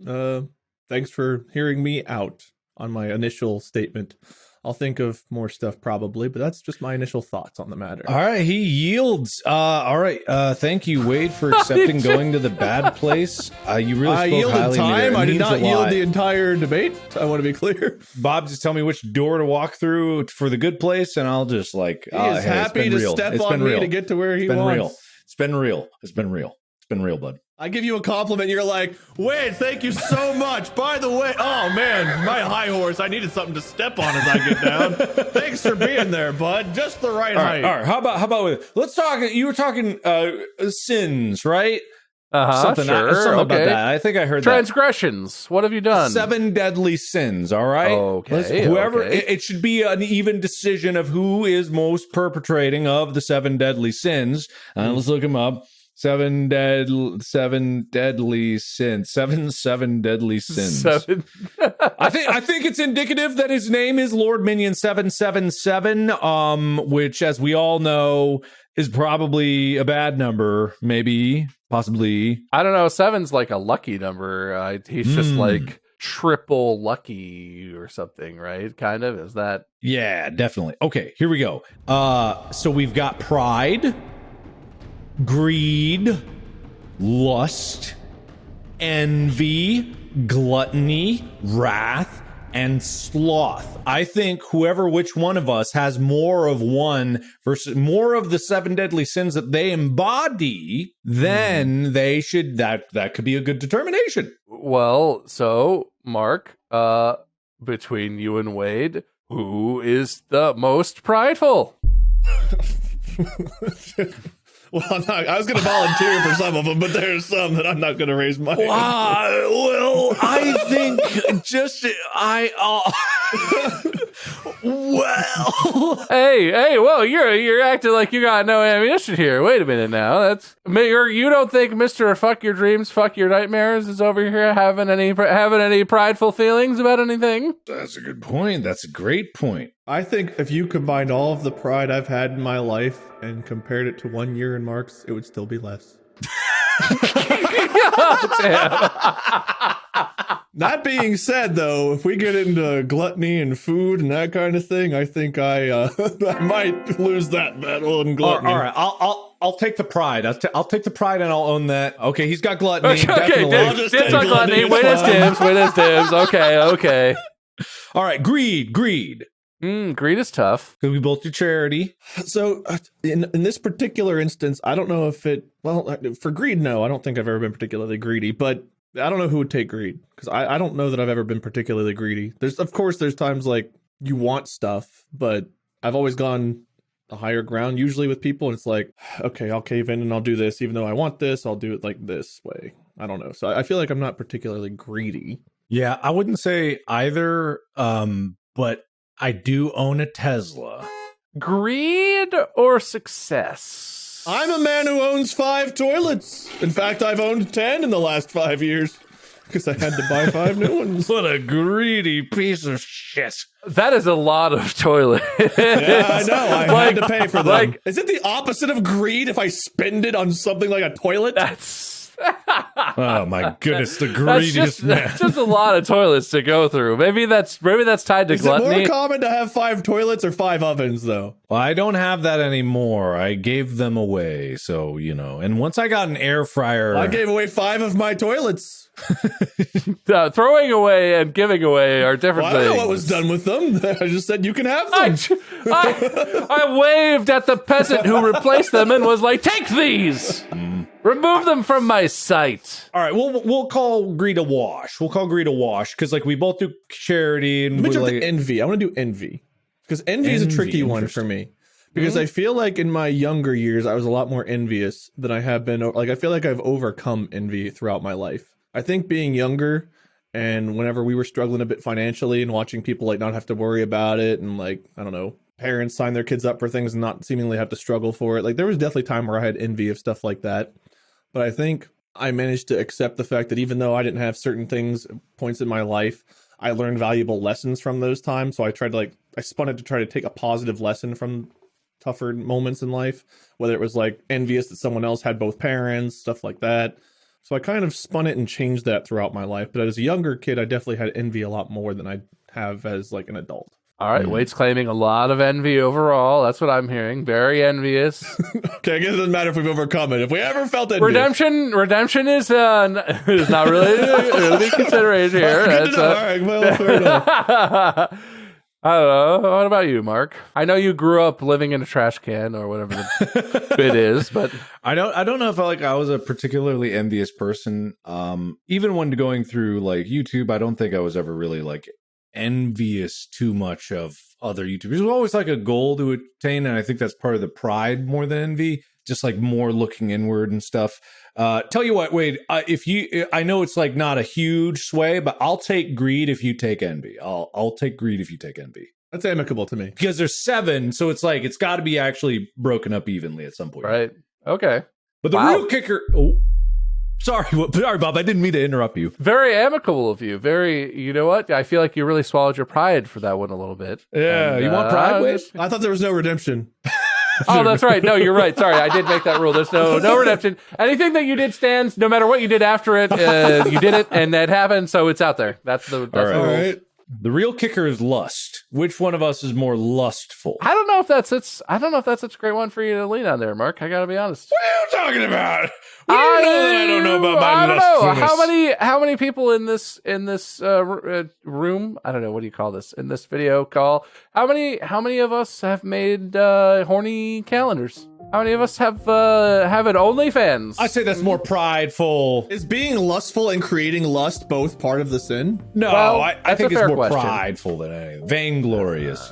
thanks for hearing me out on my initial statement. I'll think of more stuff probably, but that's just my initial thoughts on the matter. All right, he yields. All right, thank you, Wade, for accepting going to the bad place. You really spoke yielded highly time. of me. I did not yield lot. the entire debate. I want to be clear. Bob, just tell me which door to walk through for the good place, and I'll just like. He is happy to step on me to get to where he wants. It's been real. It's been real. It's been real, bud. I give you a compliment. You're like, Wade, thank you so much. By the way, oh man, my high horse. I needed something to step on as I get down. Thanks for being there, bud. Just the right height. All right. How about let's talk. You were talking sins, right? Something sure. about that. I think I heard transgressions. What have you done? 7 deadly sins. All right. Okay. Whoever okay. It should be an even decision of who is most perpetrating of the 7 deadly sins. Let's look them up. 7 deadly sins. 7 deadly sins. 7. I think it's indicative that his name is Lord Minion 777, which, as we all know, is probably a bad number. Maybe, possibly. I don't know. 7's like a lucky number. He's just like triple lucky or something, right? Kind of. Is that? Yeah, definitely. Okay, here we go. So we've got pride, greed, lust, envy, gluttony, wrath, and sloth. I think which one of us has more of one versus more of the 7 deadly sins that they embody, then they should that could be a good determination. Well, so Mark, between you and Wade, who is the most prideful? Well, I was going to volunteer for some of them, but there's some that I'm not going to raise my hand. Well, I think well. Hey, whoa, you're acting like you got no ammunition here. Wait a minute now. You don't think Mr. Fuck Your Dreams, Fuck Your Nightmares is over here having any prideful feelings about anything? That's a good point. That's a great point. I think if you combined all of the pride I've had in my life and compared it to 1 year in Mark's, it would still be less. That being said, though, if we get into gluttony and food and that kind of thing, I think I might lose that battle in gluttony. All right, I'll take the pride. I'll take the pride and I'll own that. Okay, he's got gluttony. Okay, definitely. dibs on gluttony. Win his dibs. Okay. All right, greed. Greed is tough. Because we both do charity. So in this particular instance, I don't know if for greed, no, I don't think I've ever been particularly greedy, but I don't know who would take greed because I don't know that I've ever been particularly greedy. There's times like you want stuff, but I've always gone the higher ground usually with people. And it's like, okay, I'll cave in and I'll do this. Even though I want this, I'll do it like this way. I don't know. So I feel like I'm not particularly greedy. Yeah, I wouldn't say either, but I do own a Tesla. Greed or success? I'm a man who owns 5 toilets. In fact, I've owned 10 in the last 5 years because I had to buy 5 new ones. What a greedy piece of shit. That is a lot of toilets. Yeah, I know. I had to pay for them. Is it the opposite of greed if I spend it on something like a toilet? That's Oh my goodness, the That's greediest man. that's just a lot of toilets to go through. Maybe that's tied to Is it more gluttony. common to have 5 toilets or 5 ovens, though? Well, I don't have that anymore. I gave them away, so And once I got an air fryer, I gave away 5 of my toilets. Throwing away and giving away are different Well, I don't things. know what was done with them. I just said you can have them. I waved at the peasant who replaced them and was like, "Take these, remove them from my sight." All right, we'll call greed a wash. We'll call greed a wash because we both do charity and Let me we jump like to envy. I want to do envy because envy is a tricky one for me. Because I feel like in my younger years, I was a lot more envious than I have been. I feel like I've overcome envy throughout my life. I think being younger and whenever we were struggling a bit financially and watching people not have to worry about it and I don't know, parents sign their kids up for things and not seemingly have to struggle for it. There was definitely time where I had envy of stuff like that. But I think I managed to accept the fact that even though I didn't have certain points in my life, I learned valuable lessons from those times. So I tried I spun it to try to take a positive lesson from tougher moments in life, whether it was envious that someone else had both parents, stuff like that. So I kind of spun it and changed that throughout my life. But as a younger kid, I definitely had envy a lot more than I have as an adult. All right, Wade's claiming a lot of envy overall. That's what I'm hearing. Very envious. Okay, I guess it doesn't matter if we've overcome it. If we ever felt envious. Redemption is not really a consideration here. Good to know. All right, well, fair enough. I don't know. What about you, Mark? I know you grew up living in a trash can or whatever the bit is, but I don't know if I was a particularly envious person. Even when going through YouTube, I don't think I was ever really envious too much of other YouTubers. It was always a goal to attain, and I think that's part of the pride more than envy. Just more looking inward and stuff. Tell you what, Wade, I know it's not a huge sway, but I'll take greed if you take envy. I'll take greed if you take envy. That's amicable to me. Because there's 7, so it's it's got to be actually broken up evenly at some point. right? Okay. But the real kicker. Oh, sorry, Bob. I didn't mean to interrupt you. Very amicable of you. Very. You know what? I feel like you really swallowed your pride for that one a little bit. Yeah, And, you want pride, Wade? I thought there was no redemption. Oh, that's right. No, you're right. Sorry, I did make that rule. There's no redemption. Anything that you did stands, no matter what you did after it. You did it, and that happened, so it's out there. That's the rules. All right. The real kicker is lust. Which one of us is more lustful? I don't know if that's such a great one for you to lean on there, Mark. I gotta be honest. What are you talking about? What do you know that I don't know about my I don't know. lustfulness? How many people in this room? I don't know. What do you call this? In this video call, how many of us have made horny calendars? How many of us have an OnlyFans? I say that's more prideful. Is being lustful and creating lust both part of the sin? No, Well, I that's think a it's fair more question. prideful than anything. Vainglorious,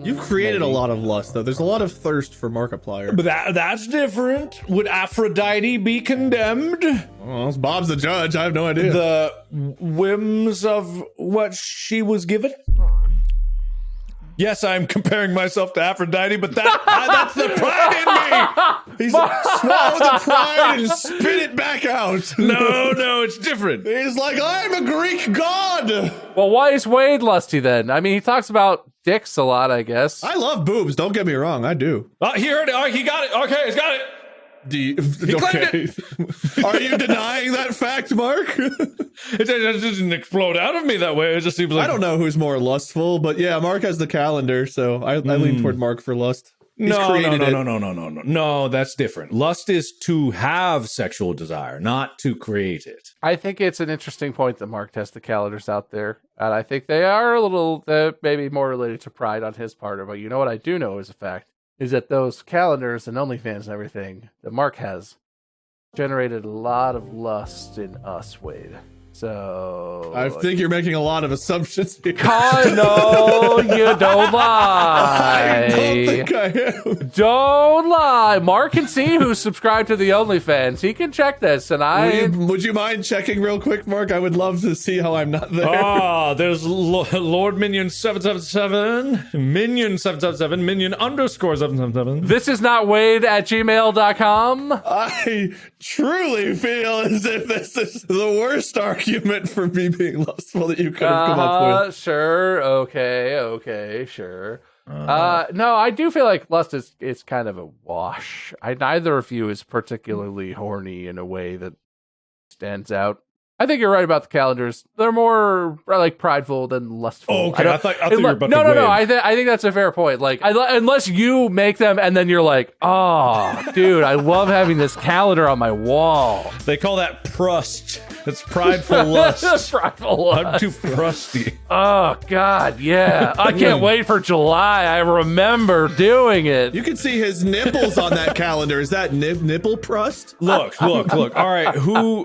You've created a lot of lust, though. There's a lot of thirst for Markiplier. But that's different. Would Aphrodite be condemned? Well, Bob's the judge. I have no idea. The whims of what she was given? Yes, I'm comparing myself to Aphrodite, but that's the pride in me. He's swallowed the pride and spit it back out. No, it's different. He's like, I'm a Greek god. Well, why is Wade lusty then? I mean, he talks about dicks a lot, I guess. I love boobs. Don't get me wrong. I do. He heard it. Oh, he got it. Okay, he's got it. Okay. Are you denying that fact, Mark? It didn't explode out of me that way. It just seems like I don't know who's more lustful, but yeah, Mark has the calendar, so I lean toward Mark for lust. He's created it. No, that's different. Lust is to have sexual desire, not to create it. I think it's an interesting point that Mark has the calendars out there, and I think they are a little maybe more related to pride on his part. But you know what I do know is a fact is that those calendars and OnlyFans and everything that Mark has generated a lot of lust in us, Wade. So I think you're making a lot of assumptions here. No, you don't lie. I don't think I am. Don't lie. Mark can see who's subscribed to the OnlyFans. He can check this, and Would you mind checking real quick, Mark? I would love to see how I'm not there. There's Lord Minion 777, Minion 777, Minion _ 777. This is not Wade at gmail.com. I truly feel as if this is the worst argument for me being lustful that you could have come up with. Sure. Okay. Sure. No, I do feel like lust is kind of a wash. Neither of you is particularly horny in a way that stands out. I think you're right about the calendars. They're more like prideful than lustful. Oh, okay. I thought you were about no, to no, no. wave. I think that's a fair point. Like, unless you make them and then you're like, oh, dude, I love having this calendar on my wall. They call that prust. It's prideful lust. Prideful lust. I'm too prusty. Oh, God, yeah. I can't wait for July. I remember doing it. You can see his nipples on that calendar. Is that nipple prust? Look. All right, who?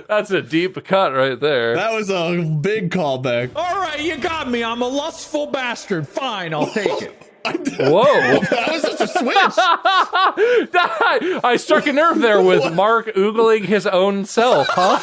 That's a deep cut right there. That was a big callback. All right, you got me. I'm a lustful bastard. Fine, I'll take it. Whoa. That was such a switch. I struck a nerve there with Mark oogling his own self, huh?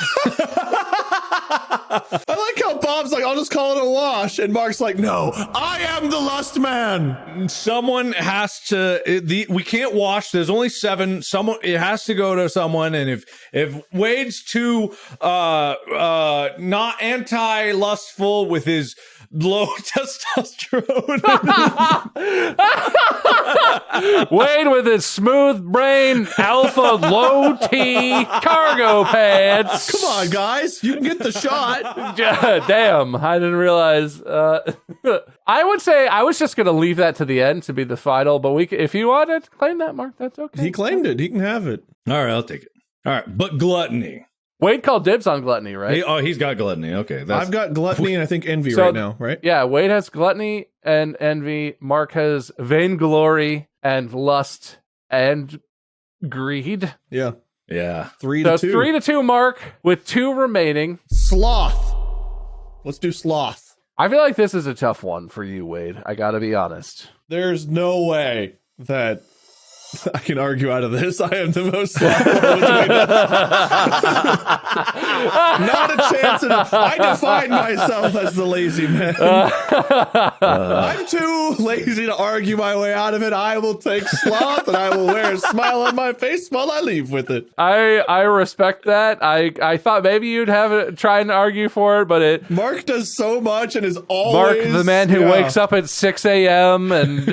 I like how Bob's like, I'll just call it a wash. And Mark's like, no, I am the lust man. Someone has to. We can't wash. There's only 7. It has to go to someone. And if Wade's too not anti-lustful with his low testosterone, Wade with his smooth brain, alpha low T cargo pants. Come on, guys, you can get the shot. Damn, I didn't realize. I would say I was just going to leave that to the end to be the final, but if you want to claim that, Mark, that's okay. He claimed it. He can have it. all right, I'll take it. All right, but gluttony. Wade called dibs on gluttony, right? He's got gluttony. Okay, I've got gluttony and I think envy right now, right? Yeah, Wade has gluttony and envy. Mark has vainglory and lust and greed. Yeah. 3 So to 2. 3 to 2, Mark, with 2 remaining. Sloth. Let's do sloth. I feel like this is a tough one for you, Wade. I gotta be honest. There's no way that I can argue out of this. I am the most slothful between us. Not a chance. I define myself as the lazy man. I'm too lazy to argue my way out of it. I will take sloth and I will wear a smile on my face while I leave with it. I respect that. I thought maybe you'd have it try and argue for it, but Mark does so much and is always Mark, the man who wakes up at 6 a.m. and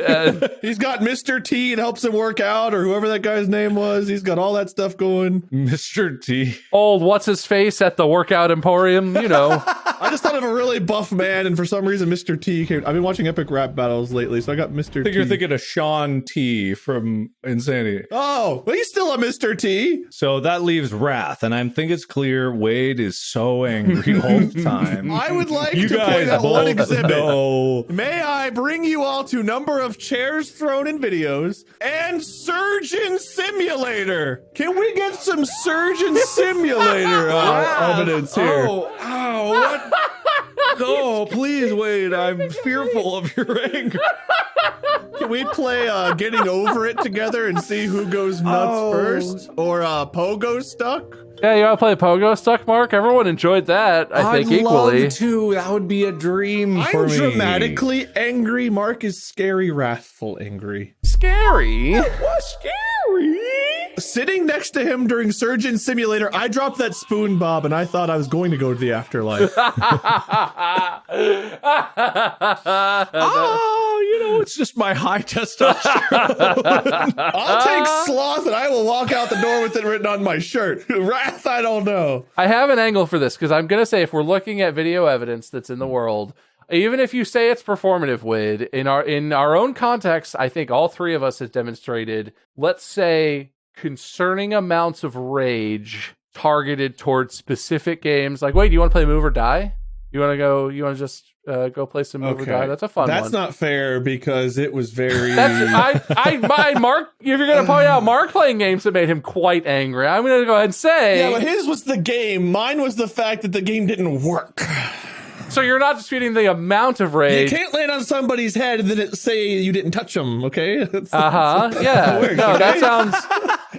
he's got Mr. T and helps him work out, or whoever that guy's name was. He's got all that stuff going. Mr. T. old what's his face at the workout emporium, you know. I just thought of a really buff man, and for some reason Mr. T came. I've been watching epic rap battles lately, so I got Mr. I think T. you're thinking of Sean T from Insanity. Oh, well, he's still a Mr. T. So that leaves Wrath, and I think it's clear Wade is so angry all the time. I would like You to play guys that one both exhibit. know. May I bring you all to number of chairs thrown in videos and Surgeon Simulator? Can we get some Surgeon Simulator evidence here? Ow, what? No, please, Wade. I'm fearful of your anger. Can we play Getting Over It together and see who goes nuts first? Or Pogo Stuck? Yeah, you want to play Pogo Stuck, Mark? Everyone enjoyed that, I think, equally. I'd love to. That would be a dream for me. I'm dramatically angry. Mark is scary, wrathful, angry. Scary? What's scary? Sitting next to him during Surgeon Simulator, I dropped that spoon, Bob, and I thought I was going to go to the afterlife. Oh, it's just my high testosterone. I'll take sloth and I will walk out the door with it written on my shirt. Wrath, I don't know. I have an angle for this, because I'm going to say if we're looking at video evidence that's in the world, even if you say it's performative, Wade, in our own context, I think all 3 of us have demonstrated, let's say, concerning amounts of rage targeted towards specific games. Like, wait, do you want to play Move or Die? You want to just go play some Move or Die? That's a fun one. That's not fair because it was very... Mark, if you're going to point out Mark playing games that made him quite angry, I'm going to go ahead and say... Yeah, but his was the game. Mine was the fact that the game didn't work. So you're not disputing the amount of rage. You can't land on somebody's head and then say you didn't touch them, okay? Yeah. Works, no, okay? that sounds...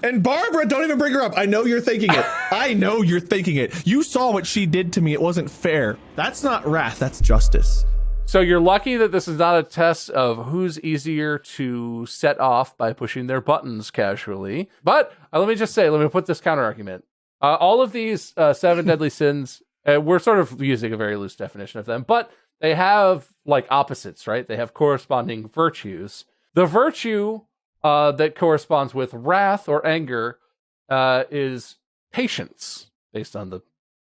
And Barbara, don't even bring her up. I know you're thinking it. I know you're thinking it. You saw what she did to me. It wasn't fair. That's not wrath. That's justice. So you're lucky that this is not a test of who's easier to set off by pushing their buttons casually. But let me put this counter argument. All of these 7 deadly sins, we're sort of using a very loose definition of them, but they have like opposites, right? They have corresponding virtues. The virtue that corresponds with wrath or anger is patience, based on the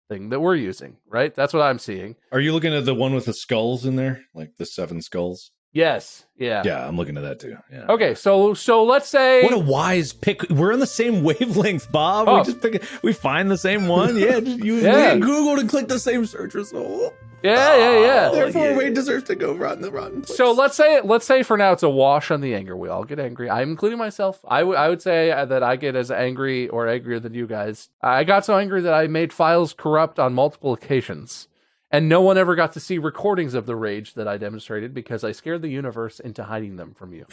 thing that we're using, right? That's what I'm seeing. Are you looking at the one with the skulls in there, like the 7 skulls? Yes. Yeah. Yeah, I'm looking at that too. Yeah. Okay, so let's say What a wise pick. We're on the same wavelength, Bob. Oh. We just pick. We find the same one. Yeah, you. Yeah. We Googled and clicked the same search result. Yeah. Therefore, Wade deserves to go run the rotten place. So let's say for now it's a wash on the anger. We all get angry. I'm including myself. I would say that I get as angry or angrier than you guys. I got so angry that I made files corrupt on multiple occasions. And no one ever got to see recordings of the rage that I demonstrated because I scared the universe into hiding them from you.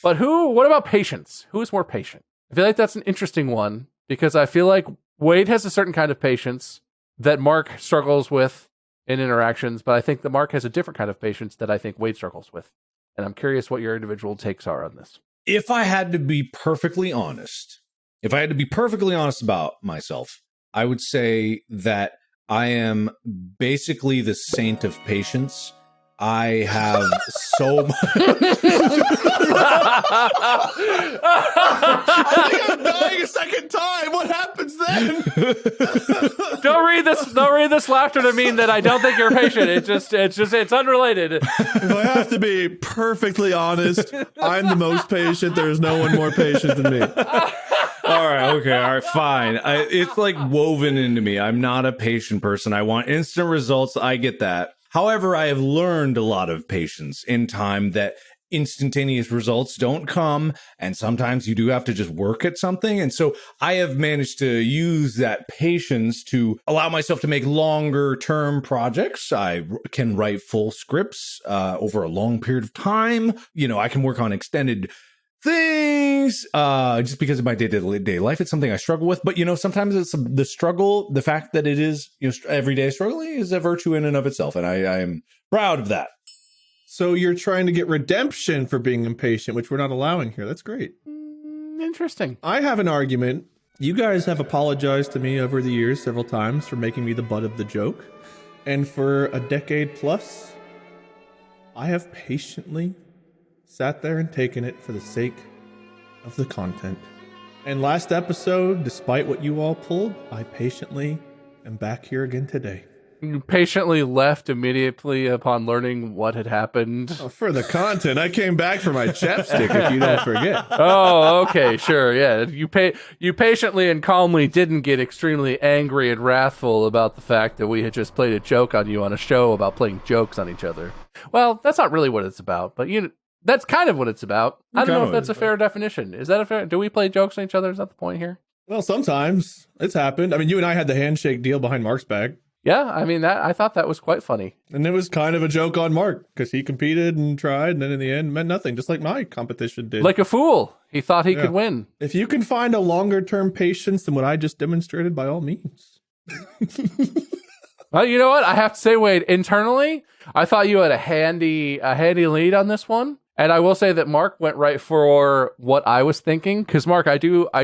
But what about patience? Who is more patient? I feel like that's an interesting one because I feel like Wade has a certain kind of patience that Mark struggles with in interactions, but I think that Mark has a different kind of patience that I think Wade struggles with. And I'm curious what your individual takes are on this. If I had to be perfectly honest about myself, I would say that I am basically the saint of patience. I have so much. I think I'm dying a second time. What happens then? Don't read this laughter to mean that I don't think you're patient. It's unrelated. If I have to be perfectly honest, I'm the most patient. There's no one more patient than me. All right, fine. It's like woven into me. I'm not a patient person. I want instant results. I get that. However, I have learned a lot of patience in time that instantaneous results don't come, and sometimes you do have to just work at something. And so I have managed to use that patience to allow myself to make longer term projects. I can write full scripts over a long period of time. You know, I can work on extended things just because of my day-to-day life. It's something I struggle with, but you know, sometimes it's the struggle, the fact that it is, you know, everyday struggling is a virtue in and of itself, and I am proud of that. So you're trying to get redemption for being impatient, which we're not allowing here. That's great. Interesting. I have an argument. You guys have apologized to me over the years several times for making me the butt of the joke, and for a decade plus I have patiently sat there and taken it for the sake of the content. And last episode, despite what you all pulled, I patiently am back here again today. You patiently left immediately upon learning what had happened. Oh, for the content, I came back for my chapstick, if you don't forget. Oh, okay, sure, yeah. You patiently and calmly didn't get extremely angry and wrathful about the fact that we had just played a joke on you on a show about playing jokes on each other. Well, that's not really what it's about, but that's kind of what it's about. I don't know if that's a fair definition. Is that a fair? Do we play jokes on each other? Is that the point here? Well, sometimes it's happened. I mean, you and I had the handshake deal behind Mark's back. Yeah, I mean, I thought that was quite funny. And it was kind of a joke on Mark because he competed and tried, and then in the end meant nothing, just like my competition did. Like a fool. He thought he could win. If you can find a longer term patience than what I just demonstrated, by all means. Well, you know what? I have to say, Wade, internally, I thought you had a handy lead on this one. And I will say that Mark went right for what I was thinking. Because Mark, I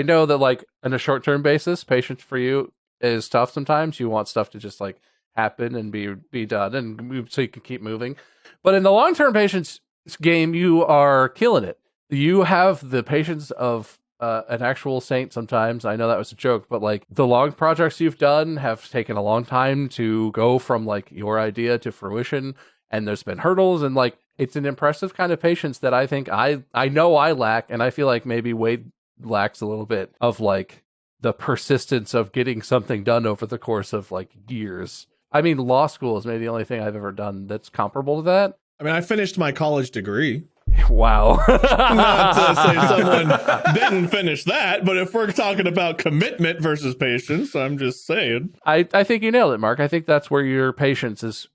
know that like on a short-term basis, patience for you is tough sometimes. You want stuff to just like happen and be done and move so you can keep moving. But in the long-term patience game, you are killing it. You have the patience of an actual saint sometimes. I know that was a joke, but like the long projects you've done have taken a long time to go from like your idea to fruition. And there's been hurdles, and like it's an impressive kind of patience that I think I know I lack, and I feel like maybe Wade lacks a little bit of like the persistence of getting something done over the course of like years. I mean, law school is maybe the only thing I've ever done that's comparable to that. I mean, I finished my college degree. Wow. Not to say someone didn't finish that, but if we're talking about commitment versus patience, I'm just saying. I think you nailed it, Mark. I think that's where your patience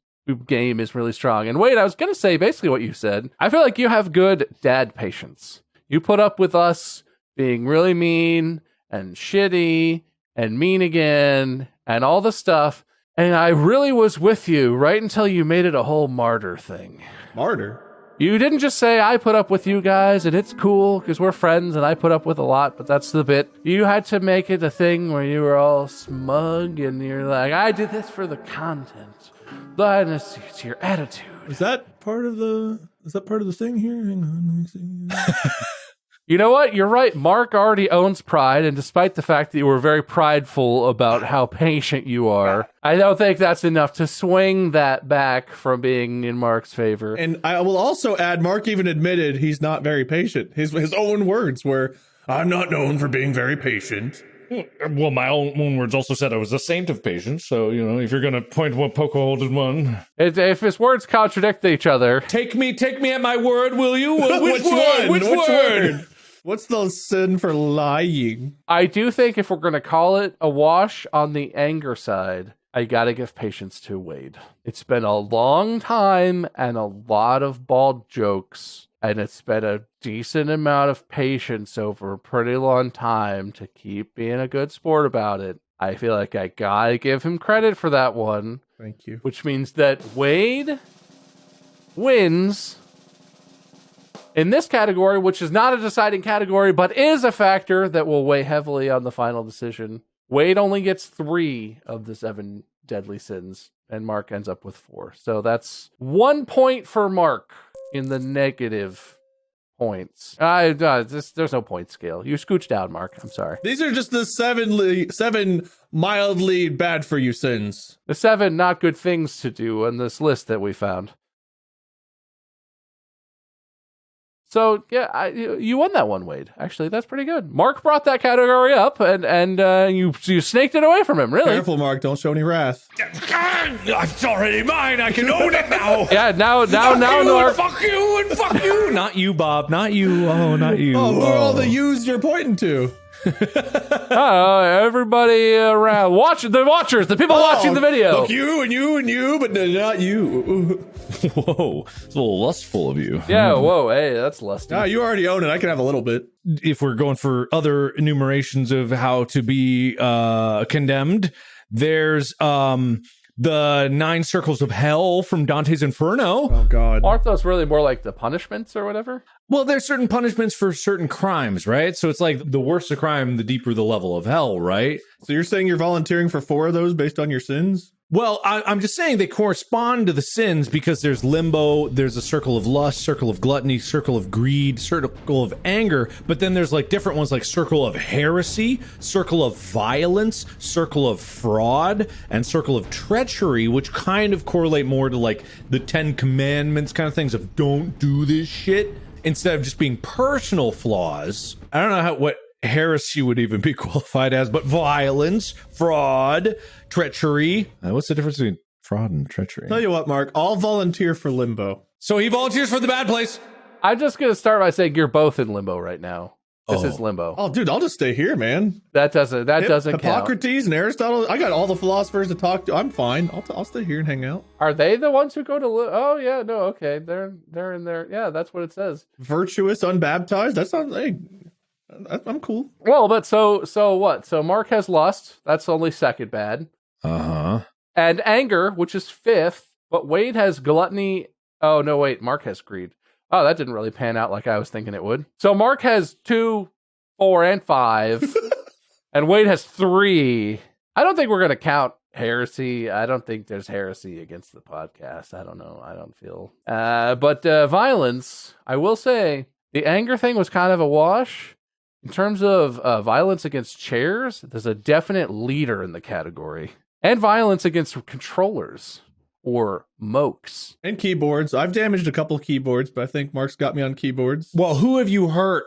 game is really strong. And Wade, I was going to say basically what you said. I feel like you have good dad patience. You put up with us being really mean and shitty and mean again and all the stuff. And I really was with you right until you made it a whole martyr thing. Martyr? You didn't just say, I put up with you guys and it's cool because we're friends and I put up with a lot, but that's the bit. You had to make it a thing where you were all smug and you're like, I did this for the content. But it's your attitude. Is that part of the thing here? Hang on, let me see. You know what? You're right. Mark already owns pride, and despite the fact that you were very prideful about how patient you are, I don't think that's enough to swing that back from being in Mark's favor. And I will also add, Mark even admitted he's not very patient. His own words were, "I'm not known for being very patient." Well, my own words also said I was a saint of patience. So, you know, if you're going to point one, poke a hole in one. If his words contradict each other. Take me at my word, will you? Which word? What's the sin for lying? I do think if we're going to call it a wash on the anger side, I got to give patience to Wade. It's been a long time and a lot of bald jokes. And it's been a decent amount of patience over a pretty long time to keep being a good sport about it. I feel like I gotta give him credit for that one. Thank you. Which means that Wade wins in this category, which is not a deciding category, but is a factor that will weigh heavily on the final decision. Wade only gets 3 of the 7 deadly sins, and Mark ends up with 4. So that's 1 point for Mark in the negative points. There's no point scale. You scooched down, Mark. I'm sorry. These are just the 7 mildly bad for you sins. The 7 not good things to do on this list that we found. So, yeah, you won that one, Wade. Actually, that's pretty good. Mark brought that category up, and you snaked it away from him, really. Careful, Mark. Don't show any wrath. It's already mine. I can own it now. Yeah, now, Mark. Fuck you and fuck you. Not you, Bob. Not you. Oh, not you. Oh, who are all the yous you're pointing to? Everybody around. The watchers, the people watching the video. Look, you and you, but not you. Whoa, it's a little lustful of you. Yeah, whoa, hey, that's lusty. Ah, you already own it. I can have a little bit. If we're going for other enumerations of how to be condemned, there's the 9 circles of hell from Dante's Inferno. Oh, God. Aren't those really more like the punishments or whatever? Well, there's certain punishments for certain crimes, right? So it's like the worse the crime, the deeper the level of hell, right? So you're saying you're volunteering for 4 of those based on your sins? Well, I'm just saying they correspond to the sins because there's limbo, there's a circle of lust, circle of gluttony, circle of greed, circle of anger, but then there's like different ones like circle of heresy, circle of violence, circle of fraud, and circle of treachery, which kind of correlate more to like the 10 Commandments kind of things of don't do this shit instead of just being personal flaws. I don't know what heresy would even be qualified as, but violence, fraud, treachery. What's the difference between fraud and treachery? Tell you what, Mark, I'll volunteer for limbo. So he volunteers for the bad place. I'm just going to start by saying you're both in limbo right now. This is limbo. Oh, dude, I'll just stay here, man. That doesn't count. Hippocrates and Aristotle. I got all the philosophers to talk to. I'm fine. I'll stay here and hang out. Are they the ones who go to? Oh yeah, no, okay, they're in there. Yeah, that's what it says. Virtuous, unbaptized. That sounds like I'm cool. Well, but so what? So Mark has lust. That's only second bad. And anger, which is 5th. But Wade has gluttony. Oh no, wait. Mark has greed. Oh, that didn't really pan out like I was thinking it would. So Mark has 2, 4, and 5. And Wade has 3. I don't think we're going to count heresy. I don't think there's heresy against the podcast. I don't know. I don't feel. But violence, I will say, the anger thing was kind of a wash. In terms of violence against chairs, there's a definite leader in the category. And violence against controllers. Or mokes. And keyboards. I've damaged a couple keyboards, but I think Mark's got me on keyboards. Well, who have you hurt,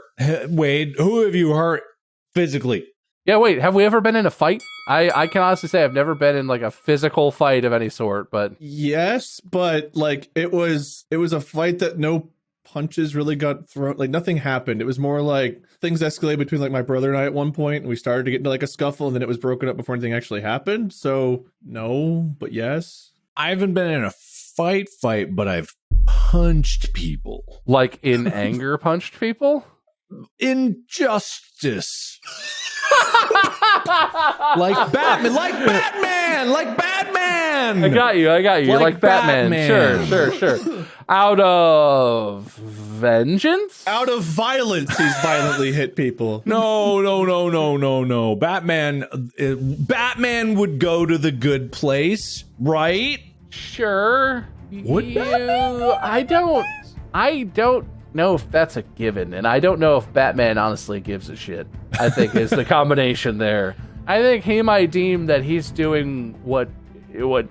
Wade? Who have you hurt physically? Yeah, wait, have we ever been in a fight? I can honestly say I've never been in like a physical fight of any sort, but... Yes, but like it was a fight that no punches really got thrown. Like nothing happened. It was more like things escalated between like my brother and I at one point, and we started to get into like a scuffle, and then it was broken up before anything actually happened. So no, but yes. I haven't been in a fight, but I've punched people. Like in anger punched people? Injustice. like Batman. I got you. Like Batman. Sure. Out of vengeance? Out of violence, he's violently hit people. No. Batman would go to the good place, right? Sure. I don't know if that's a given, and I don't know if Batman honestly gives a shit. I think is the combination there. I think he might deem that he's doing what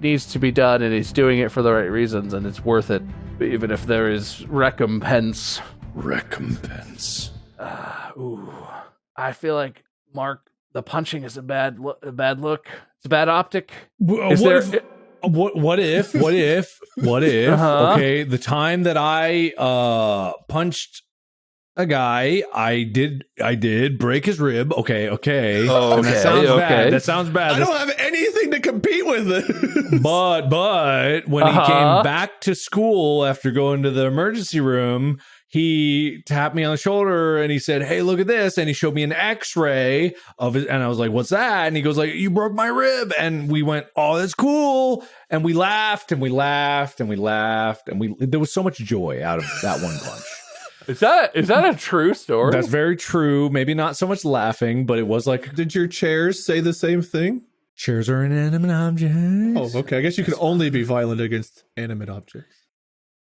needs to be done, and he's doing it for the right reasons, and it's worth it, even if there is recompense. Recompense. I feel like Mark, the punching is a bad look. It's a bad optic. What if? Okay, the time that I punched a guy, I did break his rib. Okay. Oh, And that sounds bad. That sounds bad. I don't have anything to compete with it. But when he came back to school after going to the emergency room, he tapped me on the shoulder and he said, "Hey, look at this." And he showed me an x-ray of it. And I was like, "What's that?" And he goes like, "You broke my rib." And we went, "Oh, that's cool." And we laughed and we laughed and we laughed. And there was so much joy out of that one punch. Is that a true story? That's very true. Maybe not so much laughing, but it was like, Did your chairs say the same thing? chairs are inanimate objects. Oh, okay. I guess you can only be violent against animate objects.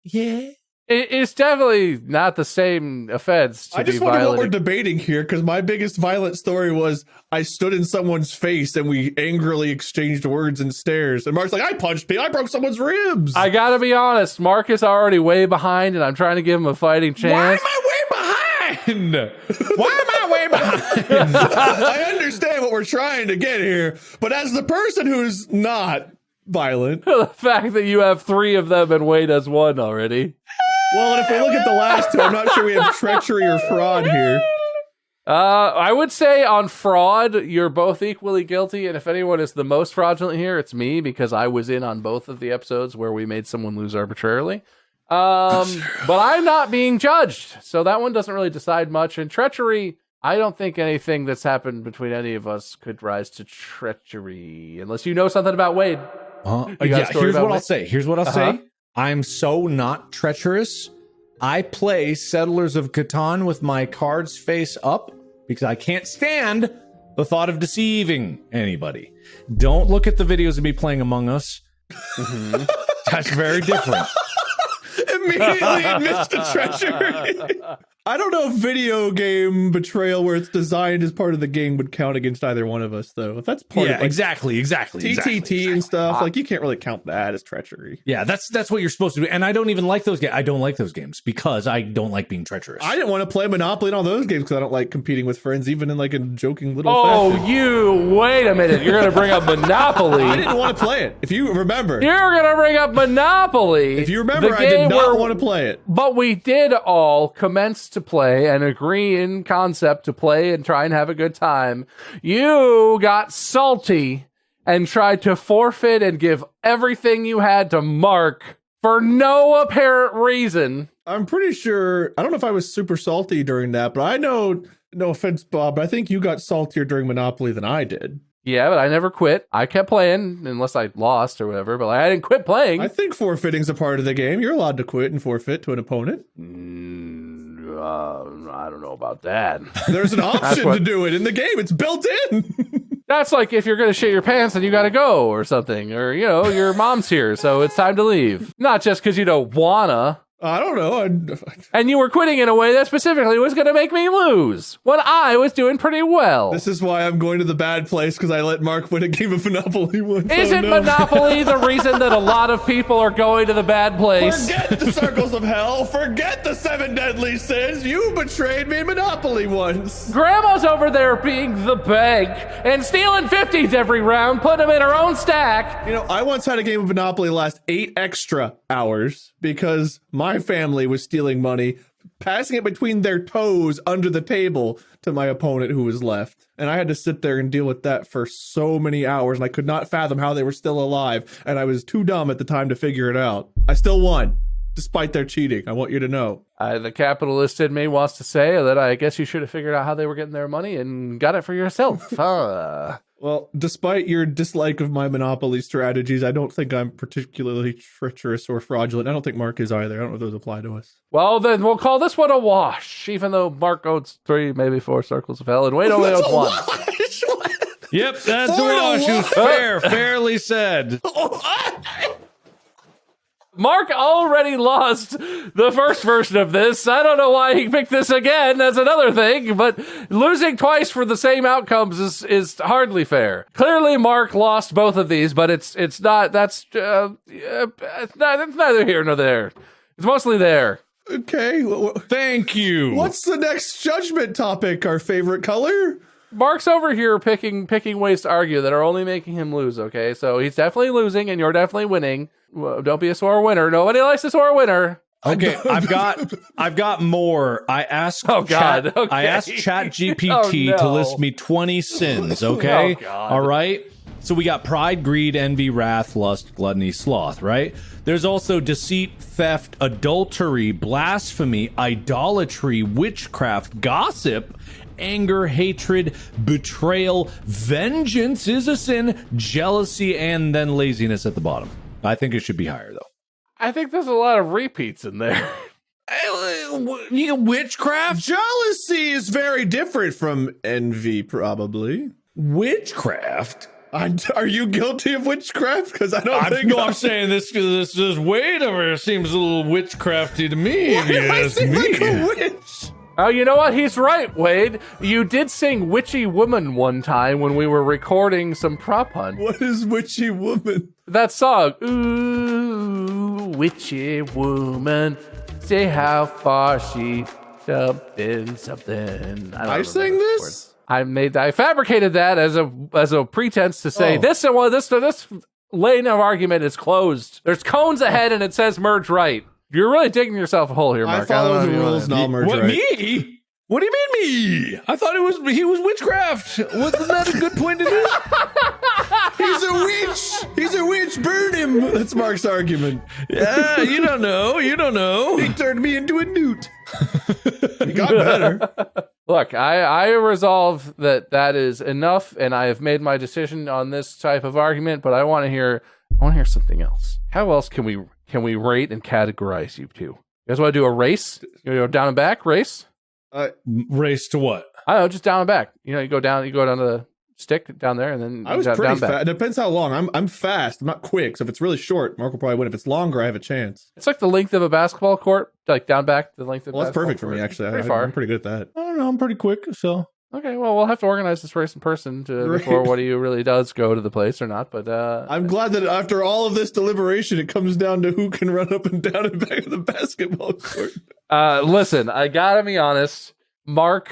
Yeah. It's definitely not the same offense to I just be wonder what we're violent. debating here, because my biggest violent story was I stood in someone's face and we angrily exchanged words and stares. And Mark's like, "I punched people. I broke someone's ribs." I gotta be honest, Mark is already way behind, and I'm trying to give him a fighting Why am chance. I way behind? Why am I way behind? I understand what we're trying to get here, but as the person who's not violent, The fact that you have 3 of them and Wade has 1 already. well, and if we look at the last two, I'm not sure we have treachery or fraud here. I would say on fraud, you're both equally guilty, and if anyone is the most fraudulent here, it's me, because I was in on both of the episodes where we made someone lose arbitrarily. But I'm not being judged, so that one doesn't really decide much. And treachery, I don't think anything that's happened between any of us could rise to treachery, unless you know something about Wade. You got a Yeah, story here's about what I'll Wade? say. Here's what I'll say. I'm so not treacherous. I play Settlers of Catan with my cards face up because I can't stand the thought of deceiving anybody. Don't look at the videos of me playing Among Us. That's very different. Immediately admits to treachery. I don't know if video game betrayal where it's designed as part of the game would count against either one of us, though. If that's part Yeah, of like, exactly. TTT and stuff, like you can't really count that as treachery. Yeah, that's what you're supposed to do. And I don't even like those games. I don't like those games because I don't like being treacherous. I didn't want to play Monopoly and all those games because I don't like competing with friends, even in like a joking little Oh, fashion. wait a minute. You're going to bring up Monopoly. I didn't want to play it. If you remember, You're going to bring up Monopoly. if you remember, the I did game not where- want to play it. But we did all commence to play and agree in concept to play and try and have a good time. You got salty and tried to forfeit and give everything you had to Mark for no apparent reason. I'm pretty sure, I don't know if I was super salty during that, but I know, no offense, Bob, but I think you got saltier during Monopoly than I did. Yeah, but I never quit. I kept playing unless I lost or whatever, but I didn't quit playing. I think forfeiting's a part of the game. You're allowed to quit and forfeit to an opponent. I don't know about that. There's an option what- to do it in the game. It's built in. That's like if you're going to shit your pants and you got to go or something, or, you know, your mom's here, so it's time to leave. Not just because you don't wanna. I don't know. And you were quitting in a way that specifically was going to make me lose when I was doing pretty well. This is why I'm going to the bad place, because I let Mark win a game of Monopoly once. Isn't Oh, no. Monopoly the reason that a lot of people are going to the bad place? Forget the circles of hell. Forget the 7 deadly sins. You betrayed me in Monopoly once. Grandma's over there being the bank and stealing 50s every round, putting them in her own stack. You know, I once had a game of Monopoly last 8 extra hours because my family was stealing money, passing it between their toes under the table to my opponent who was left. And I had to sit there and deal with that for so many hours, and I could not fathom how they were still alive, and I was too dumb at the time to figure it out. I still won, despite their cheating. I want you to know. The capitalist in me wants to say that I guess you should have figured out how they were getting their money and got it for yourself. Well, despite your dislike of my Monopoly strategies, I don't think I'm particularly treacherous or fraudulent. I don't think Mark is either. I don't know if those apply to us. Well, then we'll call this one a wash, even though Mark owns 3, maybe 4 circles of hell, and Wade only owns 1. Yep, that's For a wash. the It was fairly said. Mark already lost the first version of this. I don't know why he picked this again. That's another thing. But losing twice for the same outcomes is hardly fair. Clearly, Mark lost both of these, but it's not. That's it's neither here nor there. It's mostly there. Okay. Thank you. What's the next judgment topic? Our favorite color? Mark's over here picking ways to argue that are only making him lose, okay? So he's definitely losing, and you're definitely winning. Well, don't be a sore winner. Nobody likes a sore winner. Okay, I've got more. I asked I asked ChatGPT to list me 20 sins, okay? All right? So we got pride, greed, envy, wrath, lust, gluttony, sloth, right? There's also deceit, theft, adultery, blasphemy, idolatry, witchcraft, gossip, anger, hatred, betrayal, vengeance is a sin, jealousy, and then laziness at the bottom. I think it should be higher, though. I think there's a lot of repeats in there. Witchcraft? Jealousy is very different from envy, probably. Witchcraft? Are you guilty of witchcraft? Because I don't think I'm saying this because this Wade over here seems a little witchcrafty to me. Why do I seem like a witch? Oh, you know what? He's right, Wade. You did sing Witchy Woman one time when we were recording some prop hunt. What is Witchy Woman? That song. Ooh, witchy woman, say how far she something. I sang this? I fabricated that as a pretense to say this lane of argument is closed. There's cones ahead and it says merge right. You're really digging yourself a hole here, Mark. I follow the rules, and I'll merge what, right. Me? What do you mean me? I thought he was witchcraft. Wasn't that a good point to do? He's a witch. He's a witch. Burn him. That's Mark's argument. Yeah, you don't know. He turned me into a newt. He got better. Look, I resolve that is enough, and I have made my decision on this type of argument. But I want to hear something else. How else can we rate and categorize you two? You guys want to do a race? You know, down and back race? Race to what? I don't know, just down and back. You know, you go down to the stick down there, and then I was pretty fast. It depends how long. I'm fast. I'm not quick. So if it's really short, Mark will probably win. If it's longer, I have a chance. It's like the length of a basketball court, like down back the length of. Well, that's perfect for me, actually. I'm pretty good at that. I don't know. I'm pretty quick, so. Okay, well, we'll have to organize this race in person before what he really does go to the place or not. But I'm glad that after all of this deliberation, it comes down to who can run up and down and back of the basketball court. Listen, I gotta be honest. Mark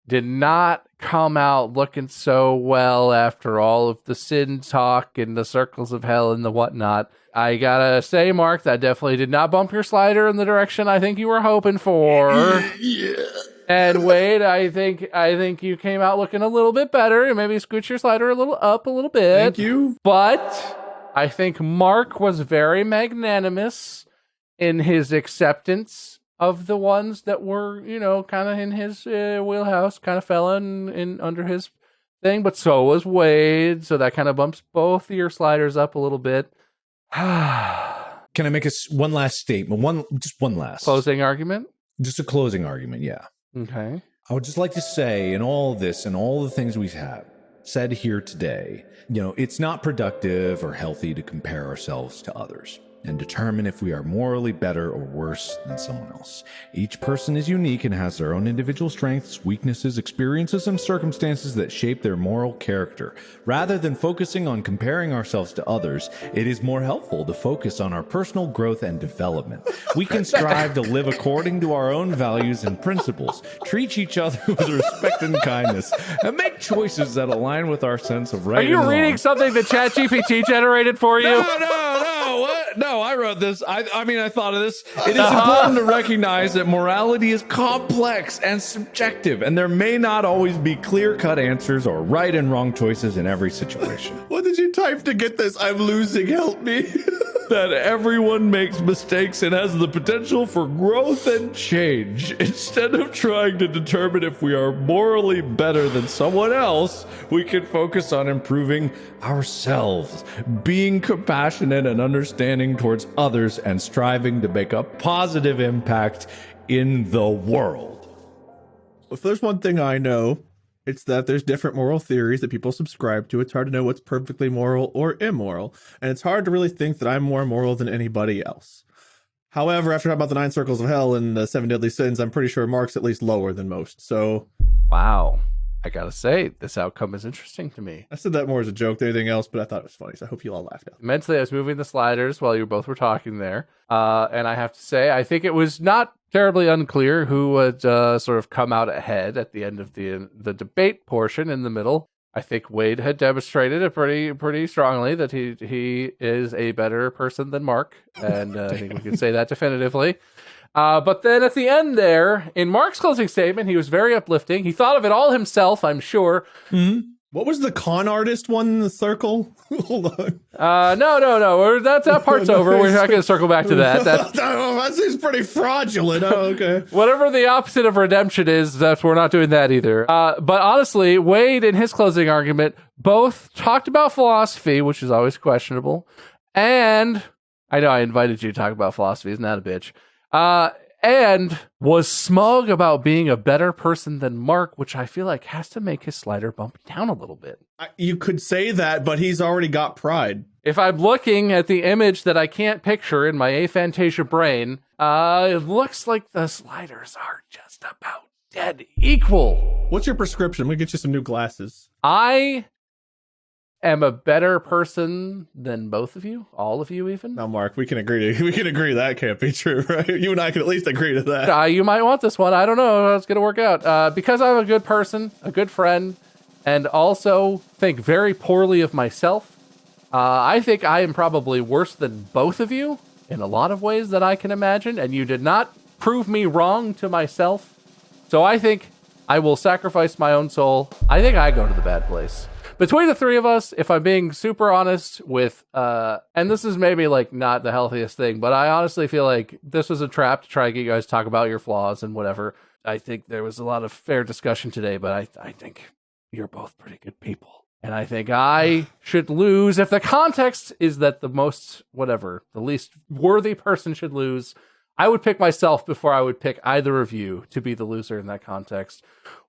did not come out looking so well after all of the sin talk and the circles of hell and the whatnot. I gotta say, Mark, that definitely did not bump your slider in the direction I think you were hoping for. Yeah. And Wade, I think you came out looking a little bit better, and maybe scoot your slider a little bit. Thank you. But I think Mark was very magnanimous in his acceptance of the ones that were, you know, kind of in his wheelhouse, kind of fell in under his thing. But so was Wade, so that kind of bumps both of your sliders up a little bit. Can I make one last statement? Just one last Closing argument? Just a closing argument, yeah. Okay. I would just like to say, in all this and all the things we have said here today, you know, it's not productive or healthy to compare ourselves to others and determine if we are morally better or worse than someone else. Each person is unique and has their own individual strengths, weaknesses, experiences, and circumstances that shape their moral character. Rather than focusing on comparing ourselves to others, it is more helpful to focus on our personal growth and development. We can strive to live according to our own values and principles, treat each other with respect and kindness, and make choices that align with our sense of right and wrong. Are you reading something that ChatGPT generated for you? No, what? No, I wrote this. I mean, I thought of this. It is important to recognize that morality is complex and subjective, and there may not always be clear-cut answers or right and wrong choices in every situation. What did you type to get this? I'm losing. Help me. That everyone makes mistakes and has the potential for growth and change. Instead of trying to determine if we are morally better than someone else, we can focus on improving ourselves, being compassionate and understanding towards others, and striving to make a positive impact in the world. If there's one thing I know, it's that there's different moral theories that people subscribe to. It's hard to know what's perfectly moral or immoral. And it's hard to really think that I'm more moral than anybody else. However, after talking about the 9 circles of hell and the 7 deadly sins, I'm pretty sure Mark's at least lower than most. So, Wow. I gotta say, this outcome is interesting to me. I said that more as a joke than anything else, but I thought it was funny, so I hope you all laughed at it. Mentally, I was moving the sliders while you both were talking there. And I have to say, I think it was not terribly unclear who would sort of come out ahead at the end of the debate portion in the middle. I think Wade had demonstrated it pretty strongly that he is a better person than Mark. And I think we can say that definitively. But then at the end there, in Mark's closing statement, he was very uplifting. He thought of it all himself, I'm sure. Mm-hmm. What was the con artist one in the circle? Hold on. No. That part's over. We're not going to circle back to that. That seems pretty fraudulent. Oh, okay. Whatever the opposite of redemption is, we're not doing that either. But honestly, Wade, in his closing argument, both talked about philosophy, which is always questionable, and I know I invited you to talk about philosophy. Isn't that a bitch? And was smug about being a better person than Mark, which I feel like has to make his slider bump down a little bit. You could say that, but he's already got pride. If I'm looking at the image that I can't picture in my aphantasia brain, it looks like the sliders are just about dead equal. What's your prescription? I'm going to get you some new glasses. I am a better person than both of you, all of you even. Now, Mark, we can agree that can't be true, right? You and I can at least agree to that. You might want this one. I don't know how it's going to work out. Because I'm a good person, a good friend, and also think very poorly of myself, I think I am probably worse than both of you in a lot of ways that I can imagine, and you did not prove me wrong to myself. So I think I will sacrifice my own soul. I think I go to the bad place. Between the three of us, if I'm being super honest with, and this is maybe like not the healthiest thing, but I honestly feel like this was a trap to try to get you guys to talk about your flaws and whatever. I think there was a lot of fair discussion today, but I think you're both pretty good people. And I think I should lose if the context is that the least worthy person should lose. I would pick myself before I would pick either of you to be the loser in that context,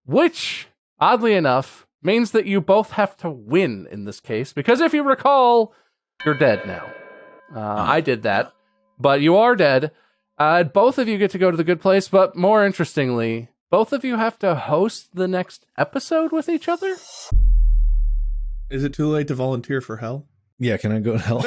which, oddly enough, means that you both have to win in this case, because if you recall, you're dead now. I did that, but you are dead. Both of you get to go to the good place, but more interestingly, both of you have to host the next episode with each other? Is it too late to volunteer for hell? Yeah, can I go to hell?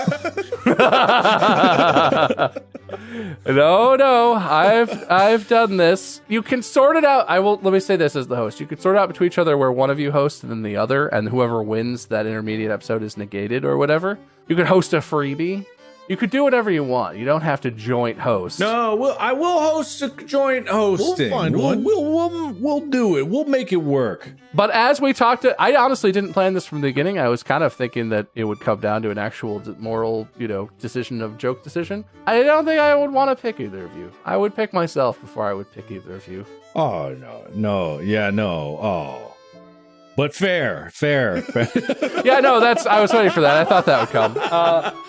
No, I've done this. You can sort it out. Let me say this as the host. You can sort it out between each other where one of you hosts and then the other, and whoever wins that intermediate episode is negated or whatever. You could host a freebie. You could do whatever you want. You don't have to joint host. No, I will host a joint hosting. We'll find one. We'll do it. We'll make it work. But as we talked, I honestly didn't plan this from the beginning. I was kind of thinking that it would come down to an actual moral, decision of joke decision. I don't think I would want to pick either of you. I would pick myself before I would pick either of you. Oh, no. Yeah, no. Oh. But fair. Yeah, no, I was waiting for that. I thought that would come.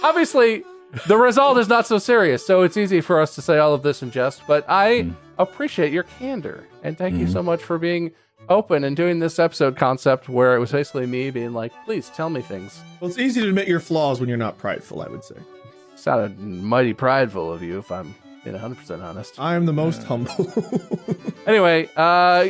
Obviously, the result is not so serious, so it's easy for us to say all of this in jest, but I appreciate your candor, and thank you so much for being open and doing this episode concept where it was basically me being like, please tell me things. Well, it's easy to admit your flaws when you're not prideful, I would say. Sounded mighty prideful of you, if I'm being 100% honest. I am the most humble. Anyway,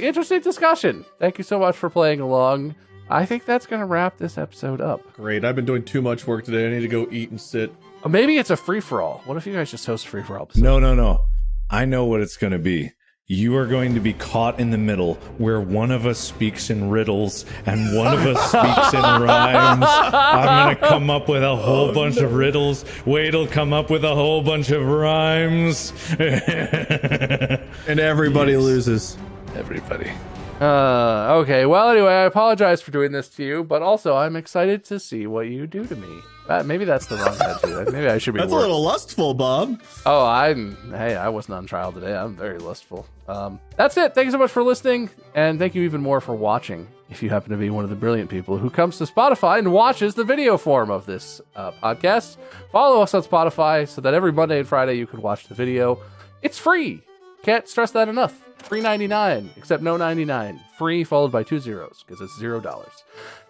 interesting discussion. Thank you so much for playing along. I think that's going to wrap this episode up. Great. I've been doing too much work today. I need to go eat and sit. Or maybe it's a free-for-all. What if you guys just host a free-for-all episode? No. I know what it's going to be. You are going to be caught in the middle where one of us speaks in riddles and one of us speaks in rhymes. I'm going to come up with a whole bunch of riddles. Wade'll come up with a whole bunch of rhymes. And everybody loses. Everybody. Okay. Well, anyway, I apologize for doing this to you, but also I'm excited to see what you do to me. Maybe that's the wrong attitude. Maybe I should be. That's a little lustful, Bob. Oh, I wasn't on trial today. I'm very lustful. That's it. Thank you so much for listening, and thank you even more for watching. If you happen to be one of the brilliant people who comes to Spotify and watches the video form of this podcast, follow us on Spotify so that every Monday and Friday you can watch the video. It's free. Can't stress that enough. $3.99, except no 99. Free followed by 2 zeros because it's $0.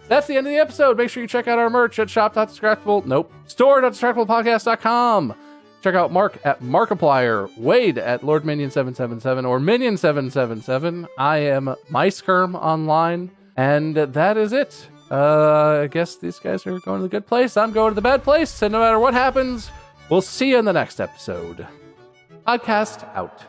That's the end of the episode. Make sure you check out our merch at store.distractablepodcast.com. Check out Mark at Markiplier, Wade at LordMinion777 or Minion777. I am MiceKerm online, and that is it. I guess these guys are going to the good place. I'm going to the bad place, and no matter what happens, we'll see you in the next episode. Podcast out.